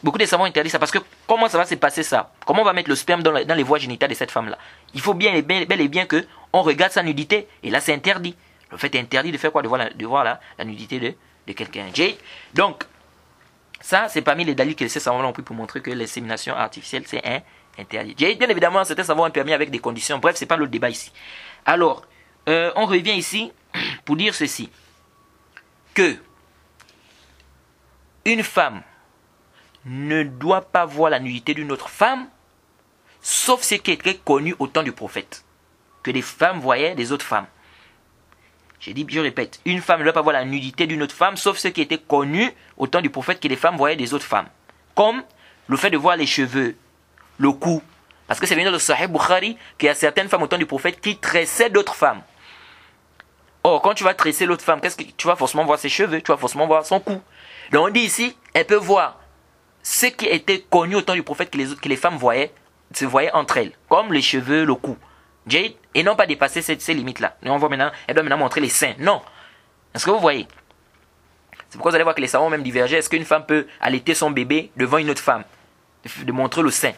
Beaucoup de savants interdisent ça parce que comment ça va se passer ça? Comment on va mettre le sperme dans les voies génitales de cette femme-là? Il faut bel et bien qu'on regarde sa nudité et là c'est interdit. Le fait est interdit de faire quoi? De voir la nudité de quelqu'un. Donc, ça, c'est parmi les dalils que ces savants ont pris pour montrer que l'insémination artificielle, c'est interdit. Bien évidemment, certains savants ont permis avec des conditions. Bref, ce n'est pas le débat ici. Alors, on revient ici pour dire ceci. Que une femme ne doit pas voir la nudité d'une autre femme, sauf ce qui était connu au temps du prophète. Que les femmes voyaient des autres femmes. Je répète, une femme ne doit pas voir la nudité d'une autre femme, sauf ce qui était connu au temps du prophète, que les femmes voyaient des autres femmes. Comme le fait de voir les cheveux, le cou. Parce que c'est venu dans le Sahih Bukhari qu'il y a certaines femmes au temps du prophète qui tressaient d'autres femmes. Or, quand tu vas tresser l'autre femme, qu'est-ce que tu vas forcément voir ses cheveux, tu vas forcément voir son cou. Donc on dit ici, elle peut voir ce qui était connu au temps du prophète que les femmes se voyaient entre elles, comme les cheveux, le cou. Et non pas dépasser ces limites-là. Elle doit maintenant montrer les seins. Non. Est-ce que vous voyez? C'est pourquoi vous allez voir que les savants ont même divergé. Est-ce qu'une femme peut allaiter son bébé devant une autre femme? De montrer le sein. Vous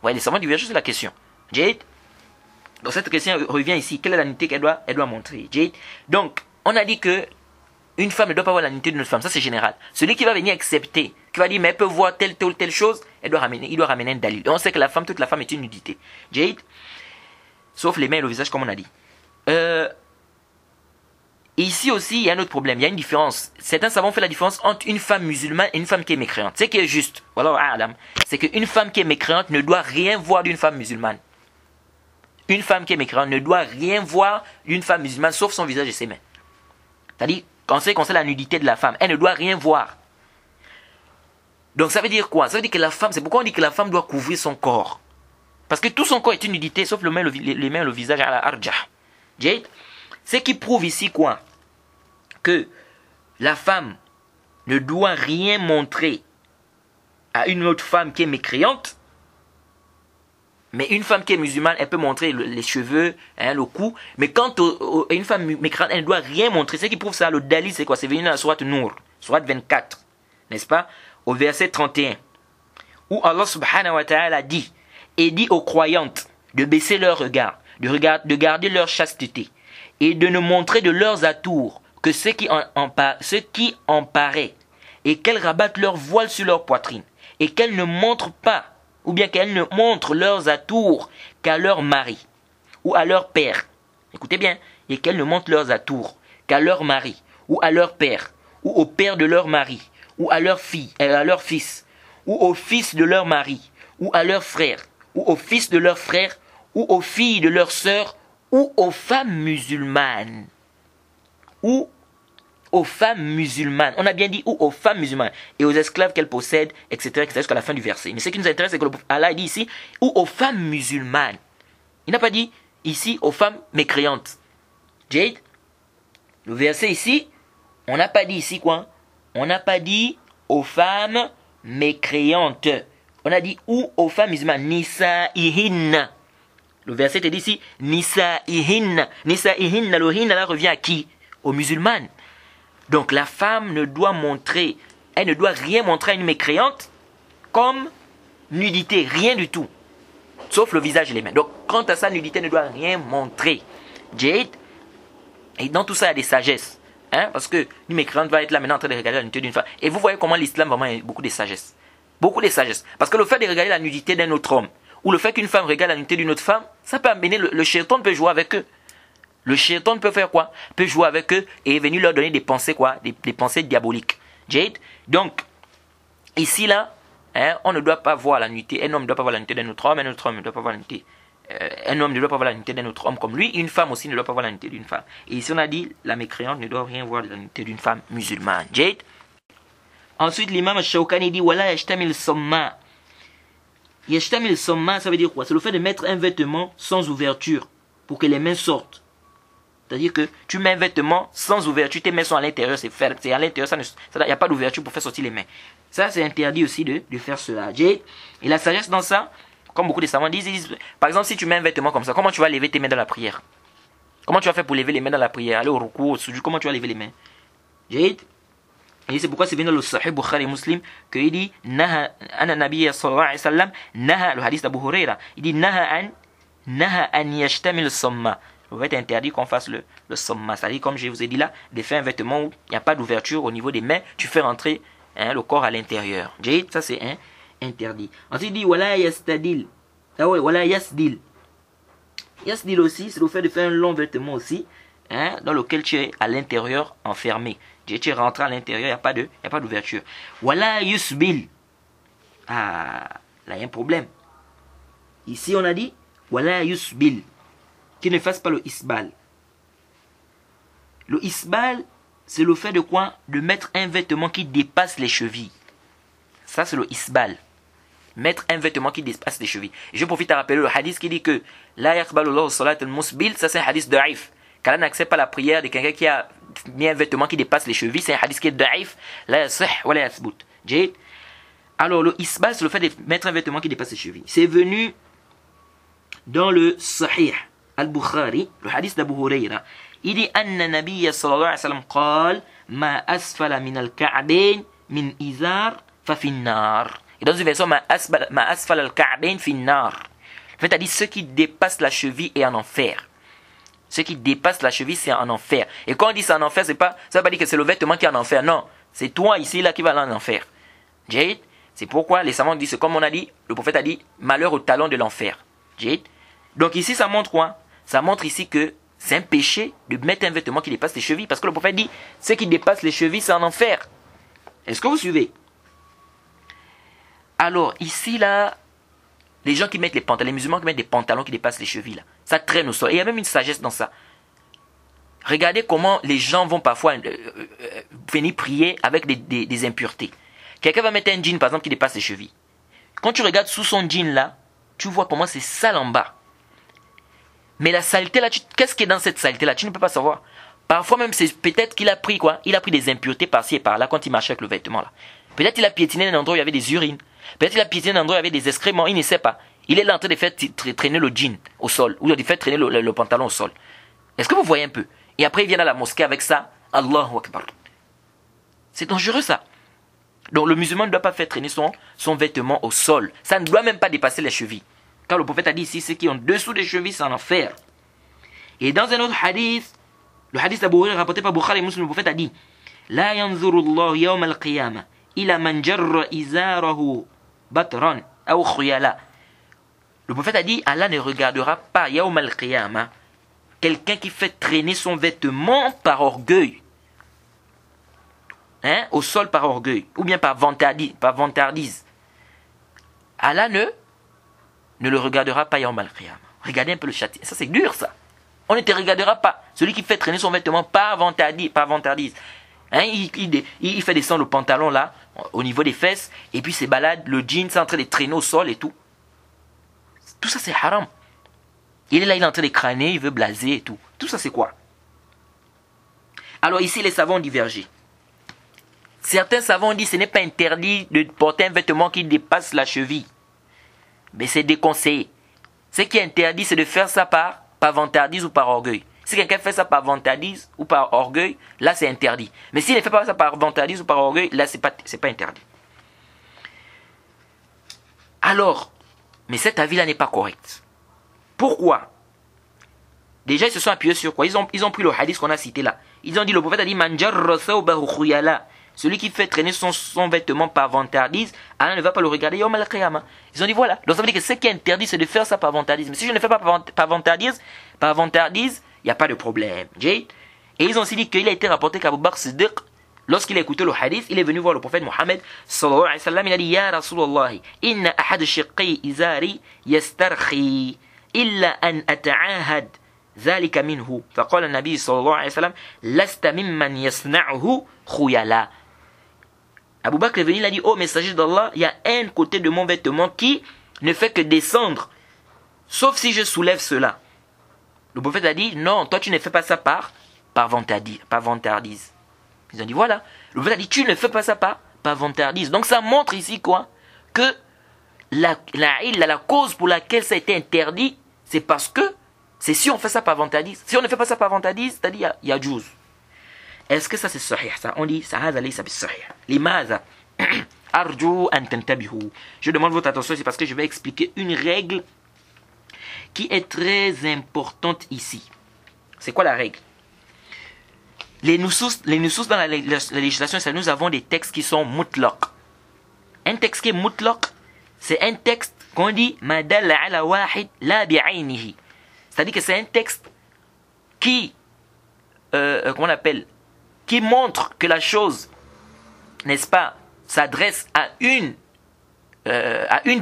voyez, les savants divergent sur la question. Donc cette question revient ici. Quelle est la nudité qu'elle doit montrer? Donc, on a dit que une femme ne doit pas voir la nudité d'une autre femme. Ça, c'est général. Celui qui va venir accepter, qui va dire, mais elle peut voir telle chose, il doit ramener un dalil. On sait que toute la femme est une nudité. Sauf les mains et le visage, comme on a dit. ici aussi, il y a un autre problème, il y a une différence. Certains savants font la différence entre une femme musulmane et une femme qui est mécréante. Ce qui est juste, voilà, Adam, c'est qu'une femme qui est mécréante ne doit rien voir d'une femme musulmane. Une femme qui est mécréante ne doit rien voir d'une femme musulmane, sauf son visage et ses mains. C'est-à-dire, quand c'est concerne la nudité de la femme, elle ne doit rien voir. Donc ça veut dire quoi? Ça veut dire que la femme, c'est pourquoi on dit que la femme doit couvrir son corps. Parce que tout son corps est une nudité, sauf les mains, le visage à la arjah. Jade, ce qui prouve ici quoi? Que la femme ne doit rien montrer à une autre femme qui est mécréante. Mais une femme qui est musulmane, elle peut montrer les cheveux, le cou. Mais quant à une femme mécréante, elle ne doit rien montrer. Ce qui prouve ça, le dalil, c'est quoi? C'est venu dans la sourate Nour, sourate 24, n'est-ce pas? Au verset 31, où Allah subhanahu wa ta'ala dit, et dit aux croyantes de baisser leur regard, de garder leur chasteté, et de ne montrer de leurs atours que ce qui en paraît, et qu'elles rabattent leur voile sur leur poitrine, et qu'elles ne montrent pas, ou bien qu'elles ne montrent leurs atours qu'à leur mari, ou à leur père. Écoutez bien, et qu'elles ne montrent leurs atours qu'à leur mari, ou à leur père, ou au père de leur mari, ou à leur fille, à leur fils, ou au fils de leur mari, ou à leur frère, ou au fils de leur frère, ou aux filles de leur sœur, ou aux femmes musulmanes. Ou aux femmes musulmanes. On a bien dit ou aux femmes musulmanes. Et aux esclaves qu'elles possèdent, etc. jusqu'à la fin du verset. Mais ce qui nous intéresse, c'est que Allah dit ici, ou aux femmes musulmanes. Il n'a pas dit ici aux femmes mécréantes. Jade, le verset ici, on n'a pas dit ici quoi? On n'a pas dit aux femmes mécréantes. On a dit ou aux femmes musulmanes. Nisa'ihin. Le verset est dit ici, Nisa'ihin. Nisa'ihin, le hin, là revient à qui? Aux musulmanes. Donc la femme ne doit montrer, elle ne doit rien montrer à une mécréante comme nudité, rien du tout. Sauf le visage et les mains. Donc quant à sa nudité, elle ne doit rien montrer. Jade, et dans tout ça, il y a des sagesses. Parce que une mécréante va être là maintenant en train de regarder la nudité d'une femme. Et vous voyez comment l'islam vraiment a beaucoup de sagesse. Beaucoup de sagesse. Parce que le fait de regarder la nudité d'un autre homme, ou le fait qu'une femme regarde la nudité d'une autre femme, ça peut amener, le shaitan peut jouer avec eux. Le shaitan peut faire quoi? Peut jouer avec eux et venir leur donner des pensées quoi? Des pensées diaboliques. Jade. Donc, ici là, on ne doit pas voir la nudité. Un homme ne doit pas voir la nudité d'un autre homme, un autre homme ne doit pas voir la nudité. Un homme ne doit pas voir la nudité d'un autre homme comme lui. Une femme aussi ne doit pas voir la nudité d'une femme. Et ici on a dit, la mécréante ne doit rien voir de la nudité d'une femme musulmane. Jade. Ensuite, l'imam Shawkani dit, Wala yashtamil somma. Yashtamil somma, ça veut dire quoi? C'est le fait de mettre un vêtement sans ouverture pour que les mains sortent. C'est-à-dire que tu mets un vêtement sans ouverture, tes mains sont à l'intérieur, c'est à l'intérieur, il n'y a pas d'ouverture pour faire sortir les mains. Ça, c'est interdit aussi de faire cela. Et la sagesse dans ça, comme beaucoup de savants disent, par exemple, si tu mets un vêtement comme ça, comment tu vas lever tes mains dans la prière? Comment tu vas faire pour lever les mains dans la prière? Aller au ruku, au sujud, comment tu vas lever les mains? Et c'est pourquoi c'est venu dans le Sahih Bukhari Muslim qu'il dit Naha anna nabiyya sallallahu alayhi wa sallam Naha, le hadith d'Abu Huraira, il dit Naha an yashtamil somma. Il va être interdit qu'on fasse le somma. C'est-à-dire, comme je vous ai dit là, de faire un vêtement où il n'y a pas d'ouverture au niveau des mains, tu fais rentrer le corps à l'intérieur. Ça c'est interdit. Ensuite il dit Wala yastadil. Ah ouais, Wala yasdil. Yasdil aussi, c'est le fait de faire un long vêtement aussi, dans lequel tu es à l'intérieur enfermé. Tu es rentré à l'intérieur, il n'y a pas d'ouverture. Wala yusbil. Ah, là il y a un problème. Ici on a dit Wala yusbil. Qu'il ne fasse pas le isbal. Le isbal, c'est le fait de quoi? De mettre un vêtement qui dépasse les chevilles. Ça, c'est le isbal. Mettre un vêtement qui dépasse les chevilles. Et je profite à rappeler le hadith qui dit que La yaqbalullahu salat al-musbil, ça c'est un hadith da'if. Qu'Allah n'accepte pas la prière de quelqu'un qui a mis un vêtement qui dépasse les chevilles. C'est un hadith qui est da'if. La yasih wa la yasbut. Alors, le isbal, c'est le fait de mettre un vêtement qui dépasse les chevilles. C'est venu dans le Sahih Al-Bukhari, le hadith d'Abu Huraira. Il dit Anna Nabiyya sallallahu alayhi wa sallam qal Ma asfala min al-ka'bayn min izar fa finnar. Et dans une version Ma asfala al-ka'bayn finnar. En fait, il dit ce qui dépasse la cheville est en enfer. Ce qui dépasse la cheville, c'est en enfer. Et quand on dit c'est en enfer, ça ne veut pas dire que c'est le vêtement qui est en enfer. Non, c'est toi ici là qui va aller en enfer. C'est pourquoi les savants disent, comme on a dit, le prophète a dit malheur au talon de l'enfer. Donc ici, ça montre quoi? Ça montre ici que c'est un péché de mettre un vêtement qui dépasse les chevilles. Parce que le prophète dit, ce qui dépasse les chevilles, c'est en enfer. Est-ce que vous suivez? Alors, ici, là, les gens qui mettent les pantalons, les musulmans qui mettent des pantalons qui dépassent les chevilles, là, ça traîne au sol. Et il y a même une sagesse dans ça. Regardez comment les gens vont parfois venir prier avec des impuretés. Quelqu'un va mettre un jean, par exemple, qui dépasse les chevilles. Quand tu regardes sous son jean, là, tu vois comment c'est sale en bas. Mais la saleté, là, qu'est-ce qui est dans cette saleté-là? Tu ne peux pas savoir. Parfois même, c'est peut-être qu'il a pris quoi? Il a pris des impuretés par-ci et par-là quand il marchait avec le vêtement, là. Peut-être qu'il a piétiné un endroit où il y avait des urines. Peut-être qu'il a piétiné un endroit où il y avait des excréments. Il ne sait pas. Il est là en train de faire traîner le jean au sol. Ou de faire traîner le pantalon au sol. Est-ce que vous voyez un peu? Et après, il vient à la mosquée avec ça. Allahu Akbar. C'est dangereux, ça. Donc, le musulman ne doit pas faire traîner son vêtement au sol. Ça ne doit même pas dépasser les chevilles. Car le prophète a dit ici, ceux qui ont dessous des chevilles, c'est en enfer. Et dans un autre hadith, le hadith d'Abu Hurairah rapporté par Bukhari et Muslim, le prophète a dit, La yanzuru Allah yawm al-qiyamah ila man jarra izarahu batran aw khuyala. Le prophète a dit, Allah ne regardera pas yawm al-qiyamah quelqu'un qui fait traîner son vêtement par orgueil. Hein, au sol par orgueil, ou bien par vantardise. Allah ne le regardera pas yawm al-qiyamah. Regardez un peu le châtiment. Ça, c'est dur, ça. On ne te regardera pas. Celui qui fait traîner son vêtement par vantardise. Hein, il fait descendre le pantalon là, au niveau des fesses, et puis c'est balade, le jean, c'est en train de traîner au sol et tout. Tout ça, c'est haram. Il est là, il est en train de crâner, il veut blaser et tout. Tout ça, c'est quoi? Alors ici, les savants ont divergé. Certains savants ont dit que ce n'est pas interdit de porter un vêtement qui dépasse la cheville. Mais c'est déconseillé. Ce qui est interdit, c'est de faire ça par vantardise ou par orgueil. Si quelqu'un fait ça par vantardise ou par orgueil, là c'est interdit. Mais s'il ne fait pas ça par vantardise ou par orgueil, là c'est pas interdit. Alors, mais cet avis-là n'est pas correct. Pourquoi? Déjà, ils se sont appuyés sur quoi? Ils ont pris le hadith qu'on a cité là. Ils ont dit, le prophète a dit, Manjar thawbahu khuyala. Celui qui fait traîner son vêtement par vantardise, Allah ne va pas le regarder yawm al-qiyamah. Ils ont dit voilà. Donc ça veut dire que ce qui est interdit, c'est de faire ça par vantardise. Mais si je ne fais pas par vantardise, il n'y a pas de problème. Et ils ont aussi dit qu'il a été rapporté qu'Abu Bakr Siddiq, lorsqu'il a écouté le hadith, il est venu voir le prophète Mohammed sallallahu alayhi wa sallam. Il a dit Ya Rasulallah, inna ahad shiqqi izari yastarkhi illa an ata'ahad ذلك منه فقال النبي صلى الله عليه وسلم لست ممن يصنعه خيلا. Abu Bakr est venu, il a dit, oh messager d'Allah, il y a un côté de mon vêtement qui ne fait que descendre, sauf si je soulève cela. Le prophète a dit, non, toi tu ne fais pas ça par vantardise. Ils ont dit, voilà. Le prophète a dit, tu ne fais pas ça par vantardise. Donc ça montre ici quoi? Que la cause pour laquelle ça a été interdit, c'est parce que, c'est si on fait ça par vantardise. Si on ne fait pas ça par vantardise, c'est-à-dire, il y a juz. Est-ce que ça c'est sahih ça? On dit ça هذا ليس بالصحيح. لماذا؟ أرجو أن تنتبهوا. Je demande votre attention, c'est parce que je vais expliquer une règle qui est très importante ici. C'est quoi la règle? Les nusus dans la législation, ça, nous avons des textes qui sont mutlaq. Un texte qui est mutlaq, c'est un texte qu'on dit ما دل على واحد لا بعينه. C'est-à-dire que c'est un texte qui comment on appelle, qui montre que la chose, n'est-ce pas, s'adresse à une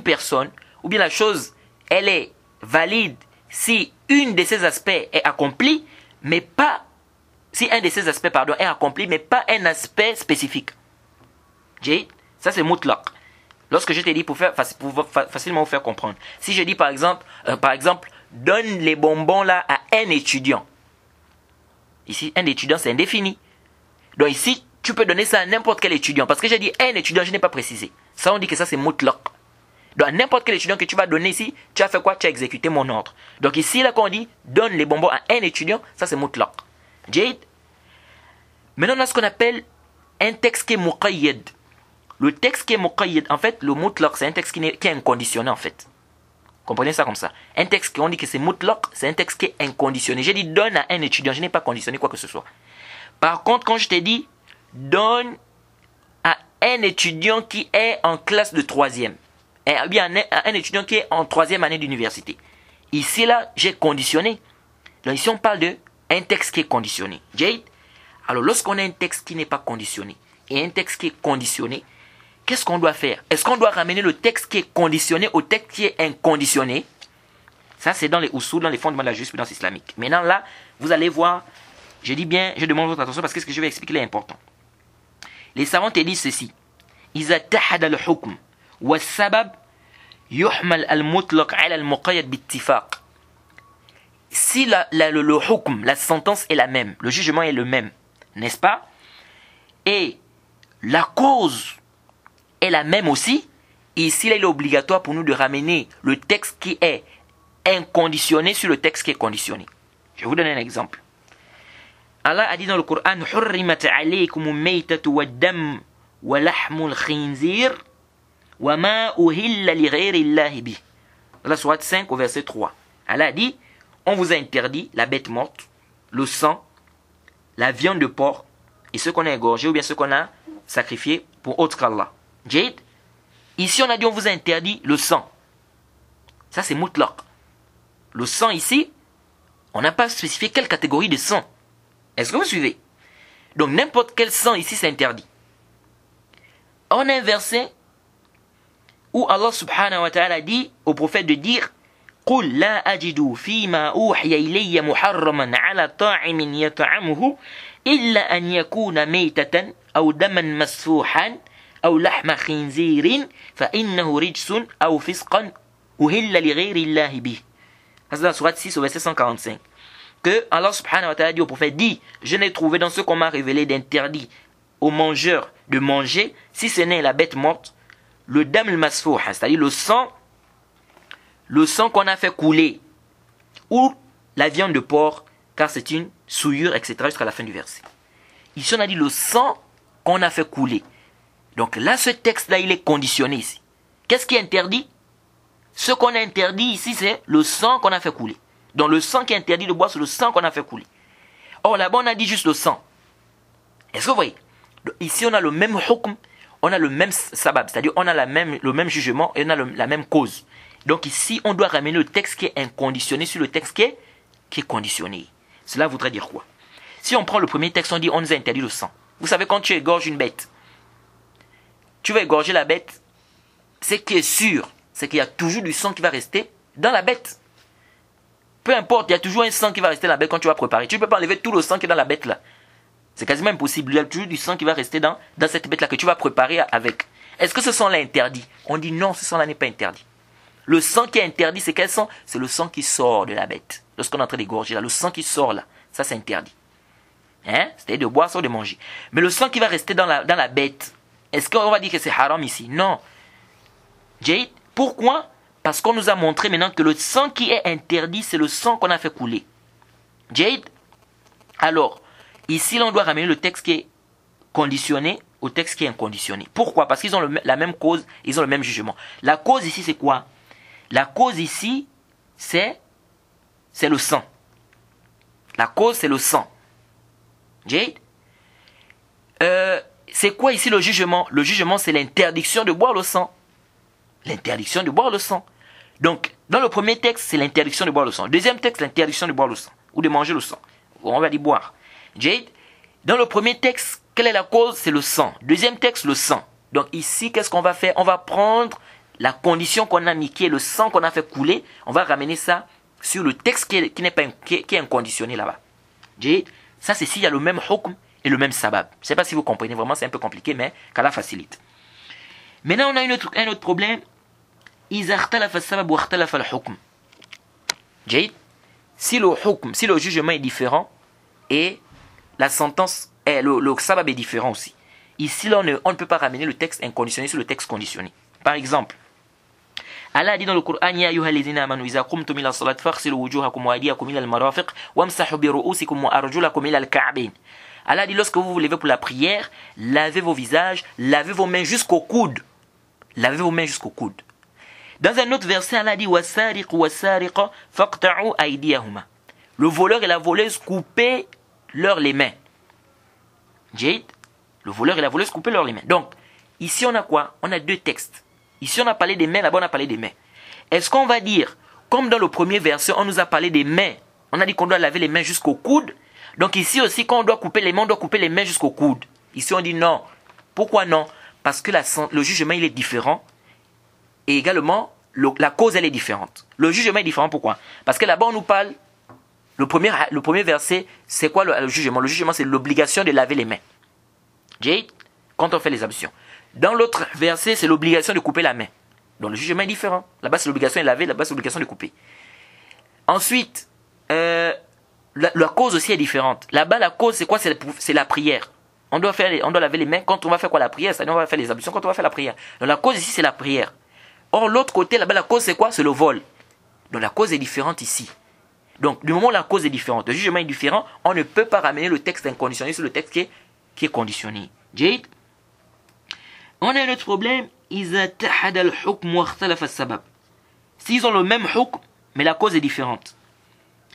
personne, ou bien la chose, elle est valide si une de ces aspects est accompli, mais pas, si un de ces aspects, pardon, est accompli, mais pas un aspect spécifique. Ça c'est mutlaq. Lorsque je t'ai dit pour facilement vous faire comprendre. Si je dis par exemple, donne les bonbons là à un étudiant. Ici, un étudiant, c'est indéfini. Donc ici, tu peux donner ça à n'importe quel étudiant. Parce que j'ai dit un étudiant, je n'ai pas précisé. Ça, on dit que ça, c'est mutlaq. Donc n'importe quel étudiant que tu vas donner ici, tu as fait quoi? Tu as exécuté mon ordre. Donc ici, là, quand on dit donne les bonbons à un étudiant, ça, c'est mutlaq. Jade. Maintenant, on a ce qu'on appelle un texte qui est muqayyad. Le texte qui est muqayyad, en fait, le mutlaq, c'est un texte qui est inconditionné, en fait. Comprenez ça comme ça. Un texte qu'on dit que c'est mutlaq, c'est un texte qui est inconditionné. J'ai dit donne à un étudiant, je n'ai pas conditionné quoi que ce soit. Par contre, quand je t'ai dit donne à un étudiant qui est en classe de 3e, ou bien à un étudiant qui est en 3e année d'université. Ici, là, j'ai conditionné. Donc ici, on parle un texte qui est conditionné. Jade. Alors, lorsqu'on a un texte qui n'est pas conditionné et un texte qui est conditionné, qu'est-ce qu'on doit faire? Est-ce qu'on doit ramener le texte qui est conditionné au texte qui est inconditionné? Ça, c'est dans les usul, dans les fondements de la jurisprudence islamique. Maintenant, là, vous allez voir, je dis bien, je demande votre attention parce que ce que je vais expliquer est important. Les savants te disent ceci. إذا اتحد الحكم والسبب يحمل المطلق على المقيد باتفاق. Si le hukm, la sentence est la même, le jugement est le même, n'est-ce pas? Et la cause est la même aussi, ici il est obligatoire pour nous de ramener le texte qui est inconditionné sur le texte qui est conditionné. Je vais vous donner un exemple. Allah a dit dans le Coran حرمت عليكم الميتة والدم ولحم الخنزير وما أهل لغير الله به. Dans la sourate 5 au verset 3. Allah a dit, on vous a interdit la bête morte, le sang, la viande de porc et ce qu'on a égorgé ou bien ce qu'on a sacrifié pour autre qu'Allah. Jade, ici on a dit on vous a interdit le sang. Ça c'est mutlaq. Le sang ici, on n'a pas spécifié quelle catégorie de sang. Est-ce que vous suivez? Donc n'importe quel sang ici c'est interdit. On a un verset où Allah subhanahu wa ta'ala dit au prophète de dire قل لا أجد فيما أوحي إلي محرما على طاعم يطعمه إلا أن يكون ميتة أو دما مسفوحا أو لحم خنزير فإنه رجس أو فسقا أهل لغير الله به. C'est dans la sourate 6 au verset 145. Que Allah subhanahu wa ta'ala dit au prophète, dit, je n'ai trouvé dans ce qu'on m'a révélé d'interdit aux mangeurs de manger, si ce n'est la bête morte, le dam al-masfouh, c'est-à-dire le sang qu'on a fait couler, ou la viande de porc, car c'est une souillure, etc., jusqu'à la fin du verset. Ici, on a dit le sang qu'on a fait couler. Donc là, ce texte-là, il est conditionné ici. Qu'est-ce qui est interdit? Ce qu'on a interdit ici, c'est le sang qu'on a fait couler. Donc le sang qui est interdit de boire, c'est le sang qu'on a fait couler. Or, là-bas, on a dit juste le sang. Est-ce que vous voyez? Ici, on a le même hukm, on a le même sabab, c'est-à-dire on a le même jugement et on a la même cause. Donc ici, on doit ramener le texte qui est inconditionné sur le texte qui est conditionné. Cela voudrait dire quoi? Si on prend le premier texte, on dit on nous a interdit le sang. Vous savez, quand tu égorges une bête, tu vas égorger la bête, ce qui est sûr, c'est qu'il y a toujours du sang qui va rester dans la bête. Peu importe, il y a toujours un sang qui va rester dans la bête quand tu vas préparer. Tu ne peux pas enlever tout le sang qui est dans la bête là. C'est quasiment impossible. Il y a toujours du sang qui va rester dans cette bête là que tu vas préparer avec. Est-ce que ce sang là est interdit? On dit non, ce sang là n'est pas interdit. Le sang qui est interdit, c'est quel sang? C'est le sang qui sort de la bête. Lorsqu'on est en train d'égorger là, le sang qui sort là, ça c'est interdit. Hein? C'est-à-dire de boire sans de manger. Mais le sang qui va rester dans la bête, est-ce qu'on va dire que c'est haram ici? Non. Jade, pourquoi? Parce qu'on nous a montré maintenant que le sang qui est interdit, c'est le sang qu'on a fait couler. Jade, alors, ici là, on doit ramener le texte qui est conditionné au texte qui est inconditionné. Pourquoi? Parce qu'ils ont la même cause, ils ont le même jugement. La cause ici, c'est quoi? La cause ici, c'est le sang. La cause, c'est le sang. Jade? C'est quoi ici le jugement? Le jugement, c'est l'interdiction de boire le sang. L'interdiction de boire le sang. Donc, dans le premier texte, c'est l'interdiction de boire le sang. Deuxième texte, l'interdiction de boire le sang. Ou de manger le sang. On va dire boire. Jade? Dans le premier texte, quelle est la cause? C'est le sang. Deuxième texte, le sang. Donc ici, qu'est-ce qu'on va faire? On va prendre la condition qu'on a mis, qui est le sang qu'on a fait couler. On va ramener ça sur le texte qui est inconditionné là-bas. Jade? Ça, c'est s'il y a le même hukm et le même sabab. Je ne sais pas si vous comprenez vraiment, c'est un peu compliqué, mais qu'Allah facilite. Maintenant, on a un autre problème. إذا اختلف السبب واختلف الحكم. Jade, si le jugement est différent et la sentence le sabab est différent aussi. Ici, là, on ne peut pas ramener le texte inconditionné sur le texte conditionné. Par exemple, Allah dit dans le Coran Ya ayyuhalladhina amanu idha qumtum ila salat faghsilu wujuhakum wa aydiyakum ila al-marafiq wamsahu bi ru'usikum wa arjulakum ila al-ka'bayn. Allah dit lorsque vous vous levez pour la prière, lavez vos visages, lavez vos mains jusqu'au coude. Lavez vos mains jusqu'au coude. Dans un autre verset, Allah dit wasariqu wasariqa faqta'u aydiyahuma. Le voleur et la voleuse coupez leur les mains. Jade, le voleur et la voleuse coupez leur les mains. Donc, ici on a quoi? On a deux textes. Ici on a parlé des mains, là-bas on a parlé des mains. Est-ce qu'on va dire, comme dans le premier verset, on nous a parlé des mains On a dit qu'on doit laver les mains jusqu'au coude. Donc ici aussi, quand on doit couper les mains, on doit couper les mains jusqu'au coude. Ici, on dit non. Pourquoi non? Parce que le jugement, il est différent. Et également, la cause, elle est différente. Le jugement est différent, pourquoi? Parce que là-bas, on nous parle, le premier verset, c'est quoi le jugement? Le jugement, c'est l'obligation de laver les mains. Jade, quand on fait les ablutions. Dans l'autre verset, c'est l'obligation de couper la main. Donc le jugement est différent. Là-bas, c'est l'obligation de laver, là-bas, c'est l'obligation de couper. Ensuite, la cause aussi est différente. Là-bas, la cause, c'est quoi? C'est la prière. On doit laver les mains quand on va faire quoi? La prière. C'est-à-dire, on va faire les ablutions quand on va faire la prière. Donc la cause ici, c'est la prière. Or, l'autre côté, là-bas, la cause, c'est quoi? C'est le vol. Donc la cause est différente ici. Donc, du moment où la cause est différente, le jugement est différent, on ne peut pas ramener le texte inconditionné sur le texte qui est conditionné. Jade? On a un autre problème. S'ils ont le même hukm, mais la cause est différente.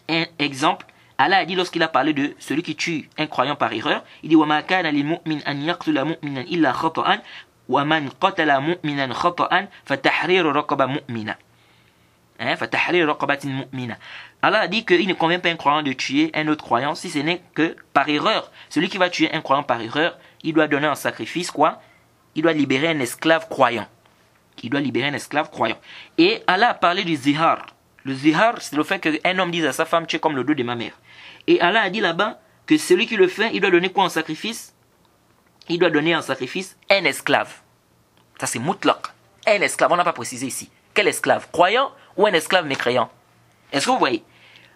Un exemple, Allah a dit lorsqu'il a parlé de celui qui tue un croyant par erreur, il dit وَمَا كَانَ لِلْمُؤْمِنِ أَنْ يَقْتُلَ مُؤْمِنًا إِلَّا خَطَأً وَمَنْ قَتَلَ مُؤْمِنًا خَطَأً فَتَحْرِيرُ رَقَبَةٍ مُؤْمِنَةٍ. فَتَحْرِيرُ رَقَبَةٍ مُؤْمِنَةٍ. Allah a dit qu'il ne convient pas à un croyant de tuer un autre croyant si ce n'est que par erreur. Celui qui va tuer un croyant par erreur, il doit donner en sacrifice quoi? Il doit libérer un esclave croyant. Il doit libérer un esclave croyant. Et Allah a parlé du zihar. Le zihar, c'est le fait qu'un homme dise à sa femme, tu es comme le dos de ma mère. Et Allah a dit là-bas que celui qui le fait, il doit donner quoi en sacrifice? Il doit donner en sacrifice un esclave. Ça c'est mutlaq. Un esclave, on n'a pas précisé ici. Quel esclave? Croyant ou un esclave mécréant? Est-ce que vous voyez?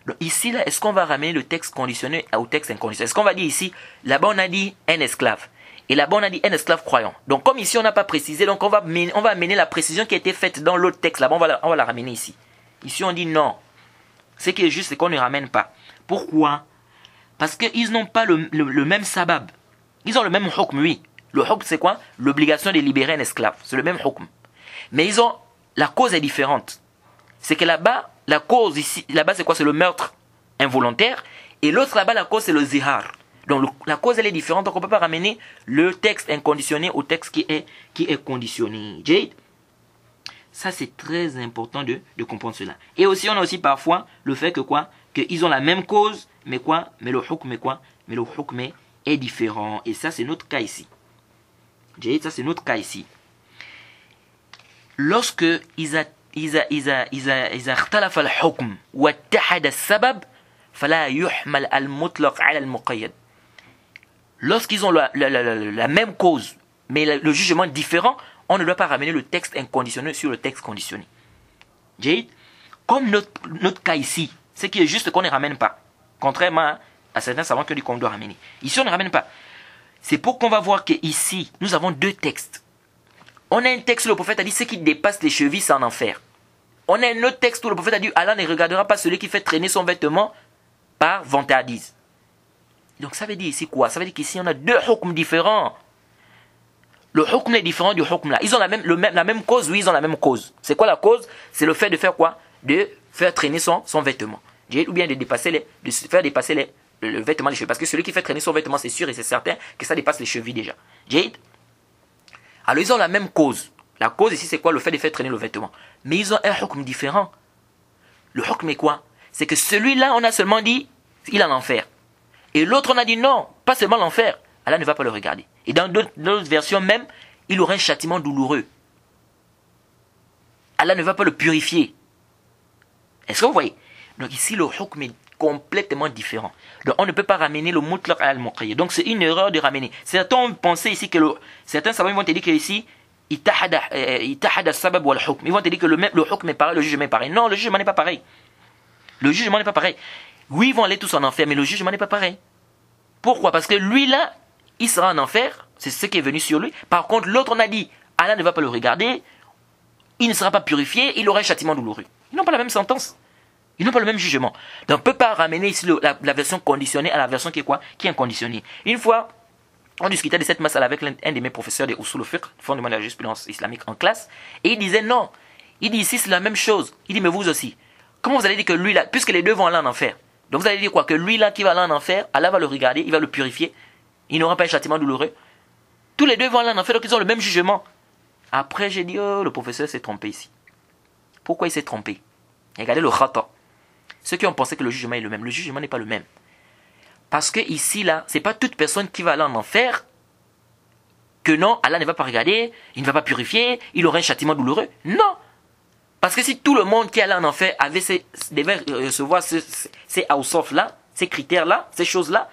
Donc ici, là, est-ce qu'on va ramener le texte conditionné au texte inconditionné? Est-ce qu'on va dire ici, là-bas on a dit un esclave. Et là-bas, on a dit un esclave croyant. Donc, comme ici, on n'a pas précisé, donc on va amener la précision qui a été faite dans l'autre texte. Là-bas, on va la ramener ici. Ici, on dit non. Ce qui est juste, c'est qu'on ne ramène pas. Pourquoi? Parce qu'ils n'ont pas le même sabab. Ils ont le même hukm, oui. Le hukm, c'est quoi? L'obligation de libérer un esclave. C'est le même hukm. Mais la cause est différente. C'est que là-bas, la cause ici, là-bas, c'est quoi? C'est le meurtre involontaire. Et l'autre, là-bas, la cause, c'est le zihar. Donc la cause elle est différente, donc on ne peut pas ramener le texte inconditionné au texte qui est conditionné. Jade? Ça c'est très important de comprendre cela. Et aussi on a aussi parfois le fait que quoi? Qu'ils ont la même cause, mais quoi? Mais le hukm est quoi? Mais le hukm est différent. Et ça c'est notre cas ici. Jade, ça c'est notre cas ici. Lorsque إذا اختلف الحكم واتحد السبب فلا يحمل المطلق على المقيد. Lorsqu'ils ont la même cause, mais le jugement différent, on ne doit pas ramener le texte inconditionné sur le texte conditionné. Jade? Comme notre cas ici, ce qui est juste qu'on ne ramène pas. Contrairement à certains savants qui disent qu'on doit ramener. Ici, on ne ramène pas. C'est pour qu'on va voir qu'ici, nous avons deux textes. On a un texte où le prophète a dit ce qui dépasse les chevilles, c'est en enfer. On a un autre texte où le prophète a dit Allah ne regardera pas celui qui fait traîner son vêtement par vantardise. Donc ça veut dire ici quoi? Ça veut dire qu'ici on a deux hukms différents. Le hukm est différent du hukm là. Ils ont la même cause, oui, ils ont la même cause. C'est quoi la cause? C'est le fait de faire quoi? De faire traîner son vêtement. Ou bien de faire dépasser le vêtement des chevilles. Parce que celui qui fait traîner son vêtement, c'est sûr et c'est certain que ça dépasse les chevilles déjà. Jade? Alors ils ont la même cause. La cause ici c'est quoi? Le fait de faire traîner le vêtement. Mais ils ont un hukm différent. Le hukm est quoi? C'est que celui-là, on a seulement dit, il est en enfer. Et l'autre, on a dit non, pas seulement l'enfer. Allah ne va pas le regarder. Et dans d'autres versions même, il aura un châtiment douloureux. Allah ne va pas le purifier. Est-ce que vous voyez? Donc ici, le hukm est complètement différent. Donc on ne peut pas ramener le mutlaq al-muqayyad. Donc c'est une erreur de ramener. Certains pensaient ici que certains savants vont te dire que ici, itahada sabab wal hukm. Ils vont te dire que le hukm est pareil, le jugement est pareil. Non, le jugement n'est pas pareil. Le jugement n'est pas pareil. Oui, ils vont aller tous en enfer, mais le jugement n'est pas pareil. Pourquoi? Parce que lui là, il sera en enfer, c'est ce qui est venu sur lui. Par contre, l'autre, on a dit, Allah ne va pas le regarder, il ne sera pas purifié, il aura un châtiment douloureux. Ils n'ont pas la même sentence. Ils n'ont pas le même jugement. Donc on ne peut pas ramener ici la version conditionnée à la version qui est quoi? Qui est inconditionnée. Une fois, on discutait de cette masala avec un de mes professeurs de Usul al-Fiqh, fondement de la jurisprudence islamique en classe, et il disait non. Il dit ici c'est la même chose. Il dit mais vous aussi. Comment vous allez dire que lui là, puisque les deux vont aller en enfer, donc vous allez dire quoi? Que lui là qui va aller en enfer, Allah va le regarder, il va le purifier, il n'aura pas un châtiment douloureux. Tous les deux vont aller en enfer, donc ils ont le même jugement. Après j'ai dit, oh le professeur s'est trompé ici. Pourquoi il s'est trompé? Regardez le khata. ceux qui ont pensé que le jugement est le même. Le jugement n'est pas le même. Parce que ici, là, c'est pas toute personne qui va aller en enfer que non, Allah ne va pas regarder, il ne va pas purifier, il aura un châtiment douloureux. Non. Parce que si tout le monde qui allait en enfer devait recevoir ces awsaf-là, ces critères-là, ces choses-là,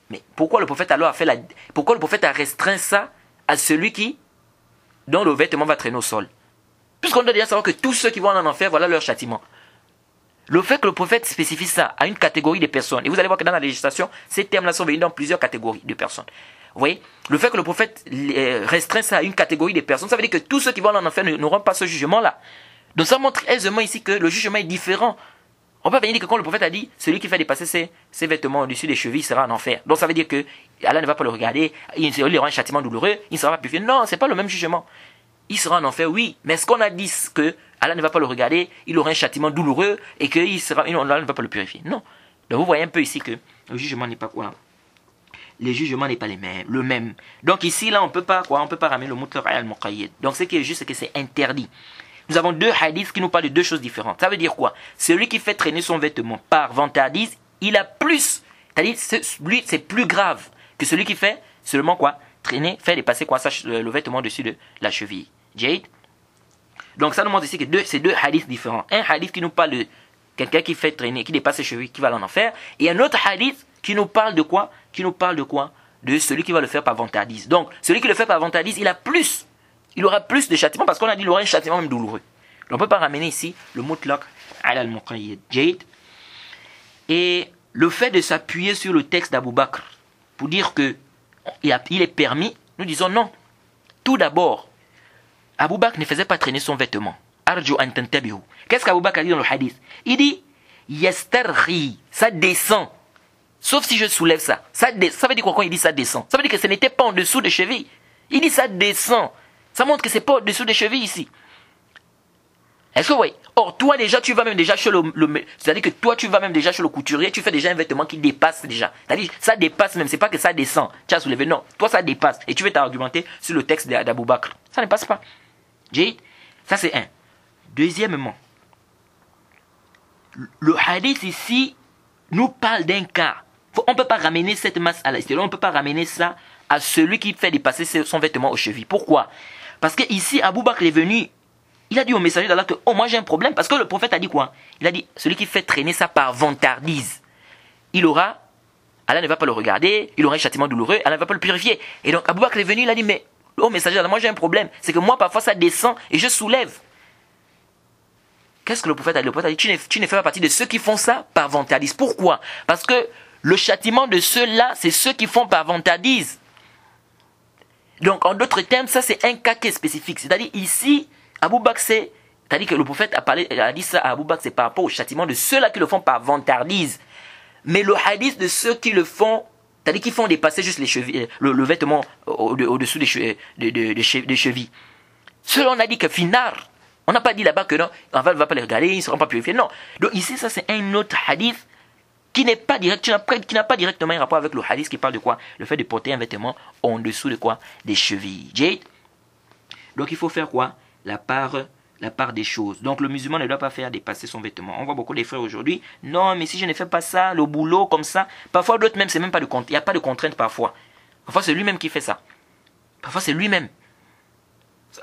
mais pourquoi le prophète alors pourquoi le prophète a restreint ça à celui dont le vêtement va traîner au sol? Puisqu'on doit déjà savoir que tous ceux qui vont en enfer, voilà leur châtiment. Le fait que le prophète spécifie ça à une catégorie de personnes, et vous allez voir que dans la législation, ces termes-là sont venus dans plusieurs catégories de personnes. Vous voyez, le fait que le prophète restreint ça à une catégorie de personnes, ça veut dire que tous ceux qui vont en enfer n'auront pas ce jugement-là. Donc ça montre aisément ici que le jugement est différent. On peut venir dire que quand le prophète a dit, celui qui fait dépasser ses vêtements au-dessus des chevilles sera en enfer. Donc ça veut dire que Allah ne va pas le regarder, il aura un châtiment douloureux, il ne sera pas purifié. Non, c'est pas le même jugement. Il sera en enfer, oui, mais est-ce qu'on a dit que Allah ne va pas le regarder, il aura un châtiment douloureux et que Allah ne va pas le purifier? Non. Donc vous voyez un peu ici que le jugement n'est pas quoi? Les jugements n'est pas le même. Donc ici, là, on peut pas ramener le mutlaq al-muqayyad. Donc ce qui est juste, c'est que c'est interdit. Nous avons deux hadiths qui nous parlent de deux choses différentes. Ça veut dire quoi? Celui qui fait traîner son vêtement par vantardise, il a plus, c'est-à-dire lui c'est plus grave que celui qui fait seulement quoi? Traîner, faire dépasser quoi? Le vêtement dessus de la cheville. Jade. Donc ça nous montre ici que c'est deux hadiths différents. Un hadith qui nous parle de quelqu'un qui fait traîner, qui dépasse ses chevilles, qui va en enfer, et un autre hadith qui nous parle de quoi? De celui qui va le faire par vantardise. Donc celui qui le fait par vantardise, il aura plus de châtiment parce qu'on a dit qu'il aura un châtiment même douloureux. Donc on ne peut pas ramener ici le mutlaq ala al-muqayyad. Jade. Et le fait de s'appuyer sur le texte d'Abu Bakr pour dire que il est permis, nous disons non. Tout d'abord, Abu Bakr ne faisait pas traîner son vêtement. Arju an tantabihu. Qu'est-ce qu'Abu Bakr a dit dans le hadith? Il dit yastarhi, ça descend. Sauf si je soulève ça. Ça veut dire quoi quand il dit ça descend? Ça veut dire que ce n'était pas en dessous des chevilles. Il dit ça descend. Ça montre que ce n'est pas au-dessous des chevilles ici. Est-ce que oui? Or, toi déjà, tu vas même déjà chez c'est-à-dire que toi, tu vas même déjà chez le couturier, tu fais déjà un vêtement qui dépasse déjà. C'est-à-dire, ça dépasse même, c'est pas que ça descend. Tu as soulevé, non. Toi, ça dépasse. Et tu veux t'argumenter sur le texte d'Abu Bakr. Ça ne passe pas. Ça, c'est un. Deuxièmement, le hadith ici nous parle d'un cas. On ne peut pas ramener cette masse à l'extérieur. On ne peut pas ramener ça à celui qui fait dépasser son vêtement aux chevilles. Pourquoi? Parce que ici, Abu Bakr est venu, il a dit au messager d'Allah que, oh, moi j'ai un problème. Parce que le prophète a dit quoi? Il a dit, celui qui fait traîner ça par vantardise, Allah ne va pas le regarder, il aura un châtiment douloureux, Allah ne va pas le purifier. Et donc Abu Bakr est venu, il a dit, mais, oh messager d'Allah, moi j'ai un problème. C'est que moi parfois ça descend et je soulève. Qu'est-ce que le prophète a dit? Le prophète a dit, tu ne fais pas partie de ceux qui font ça par vantardise. Pourquoi? Parce que le châtiment de ceux-là, c'est ceux qui font par vantardise. Donc, en d'autres termes, ça c'est un cas qui est spécifique. C'est-à-dire ici, Abu Bakr, c'est-à-dire que le prophète a dit ça à Abu Bakr, c'est par rapport au châtiment de ceux-là qui le font par vantardise. Mais le hadith de ceux qui le font, c'est-à-dire qui font dépasser juste les chevilles, le vêtement au-dessous des chevilles. Ceux-là, on a dit que finar. On n'a pas dit là-bas que non, on ne va pas les regarder, ils ne seront pas purifiés. Non. Donc ici, ça c'est un autre hadith qui n'a pas directement un rapport avec le hadith qui parle de quoi? Le fait de porter un vêtement en dessous de quoi? Des chevilles. Jade. Donc il faut faire quoi? La part des choses. Donc le musulman ne doit pas faire dépasser son vêtement. On voit beaucoup de frères aujourd'hui. Non, mais si je ne fais pas ça, le boulot comme ça. Parfois d'autres même, c'est même pas de contrainte. Il n'y a pas de contrainte parfois. Parfois c'est lui-même qui fait ça. Parfois c'est lui-même.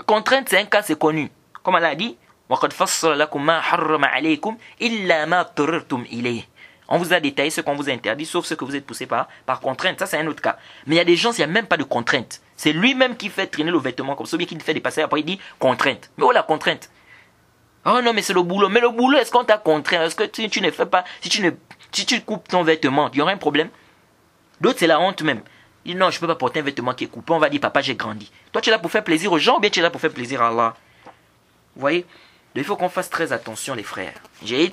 Contrainte, c'est un cas, c'est connu. Comme Allah a dit, وَقَدْ فَصَّلَ لَكُمْ مَا حَرَّمَ عَلَيْكُمْ إِلَّا مَا اضْطُرِرْتُمْ إِلَيْهِ. On vous a détaillé ce qu'on vous a interdit, sauf ce que vous êtes poussé par contrainte. Ça, c'est un autre cas. Mais il y a des gens, il n'y a même pas de contrainte. C'est lui-même qui fait traîner le vêtement comme ça, ou bien qui le fait dépasser. Après, il dit contrainte. Mais où la contrainte? Oh non, mais c'est le boulot. Mais le boulot, est-ce qu'on t'a contraint? Est-ce que tu ne fais pas, si tu coupes ton vêtement, il y aura un problème? D'autres, c'est la honte même. Ils disent non, je ne peux pas porter un vêtement qui est coupé. On va dire, papa, j'ai grandi. Toi, tu es là pour faire plaisir aux gens, ou bien tu es là pour faire plaisir à Allah? Vous voyez? Donc, il faut qu'on fasse très attention, les frères. Jade.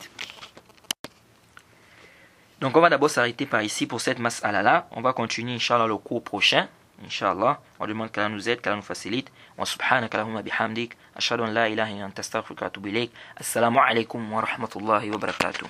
Donc on va d'abord s'arrêter par ici pour cette mas'ala-là. On va continuer, Inch'Allah, le cours prochain. Inch'Allah. On demande qu'Allah nous aide, qu'Allah nous facilite. Wa subhanaka Allahumma bihamdik. Ashhadu an la ilaha illa anta astaghfiruka wa atubu ilayk. Assalamu alaikum wa rahmatullahi wa barakatuh.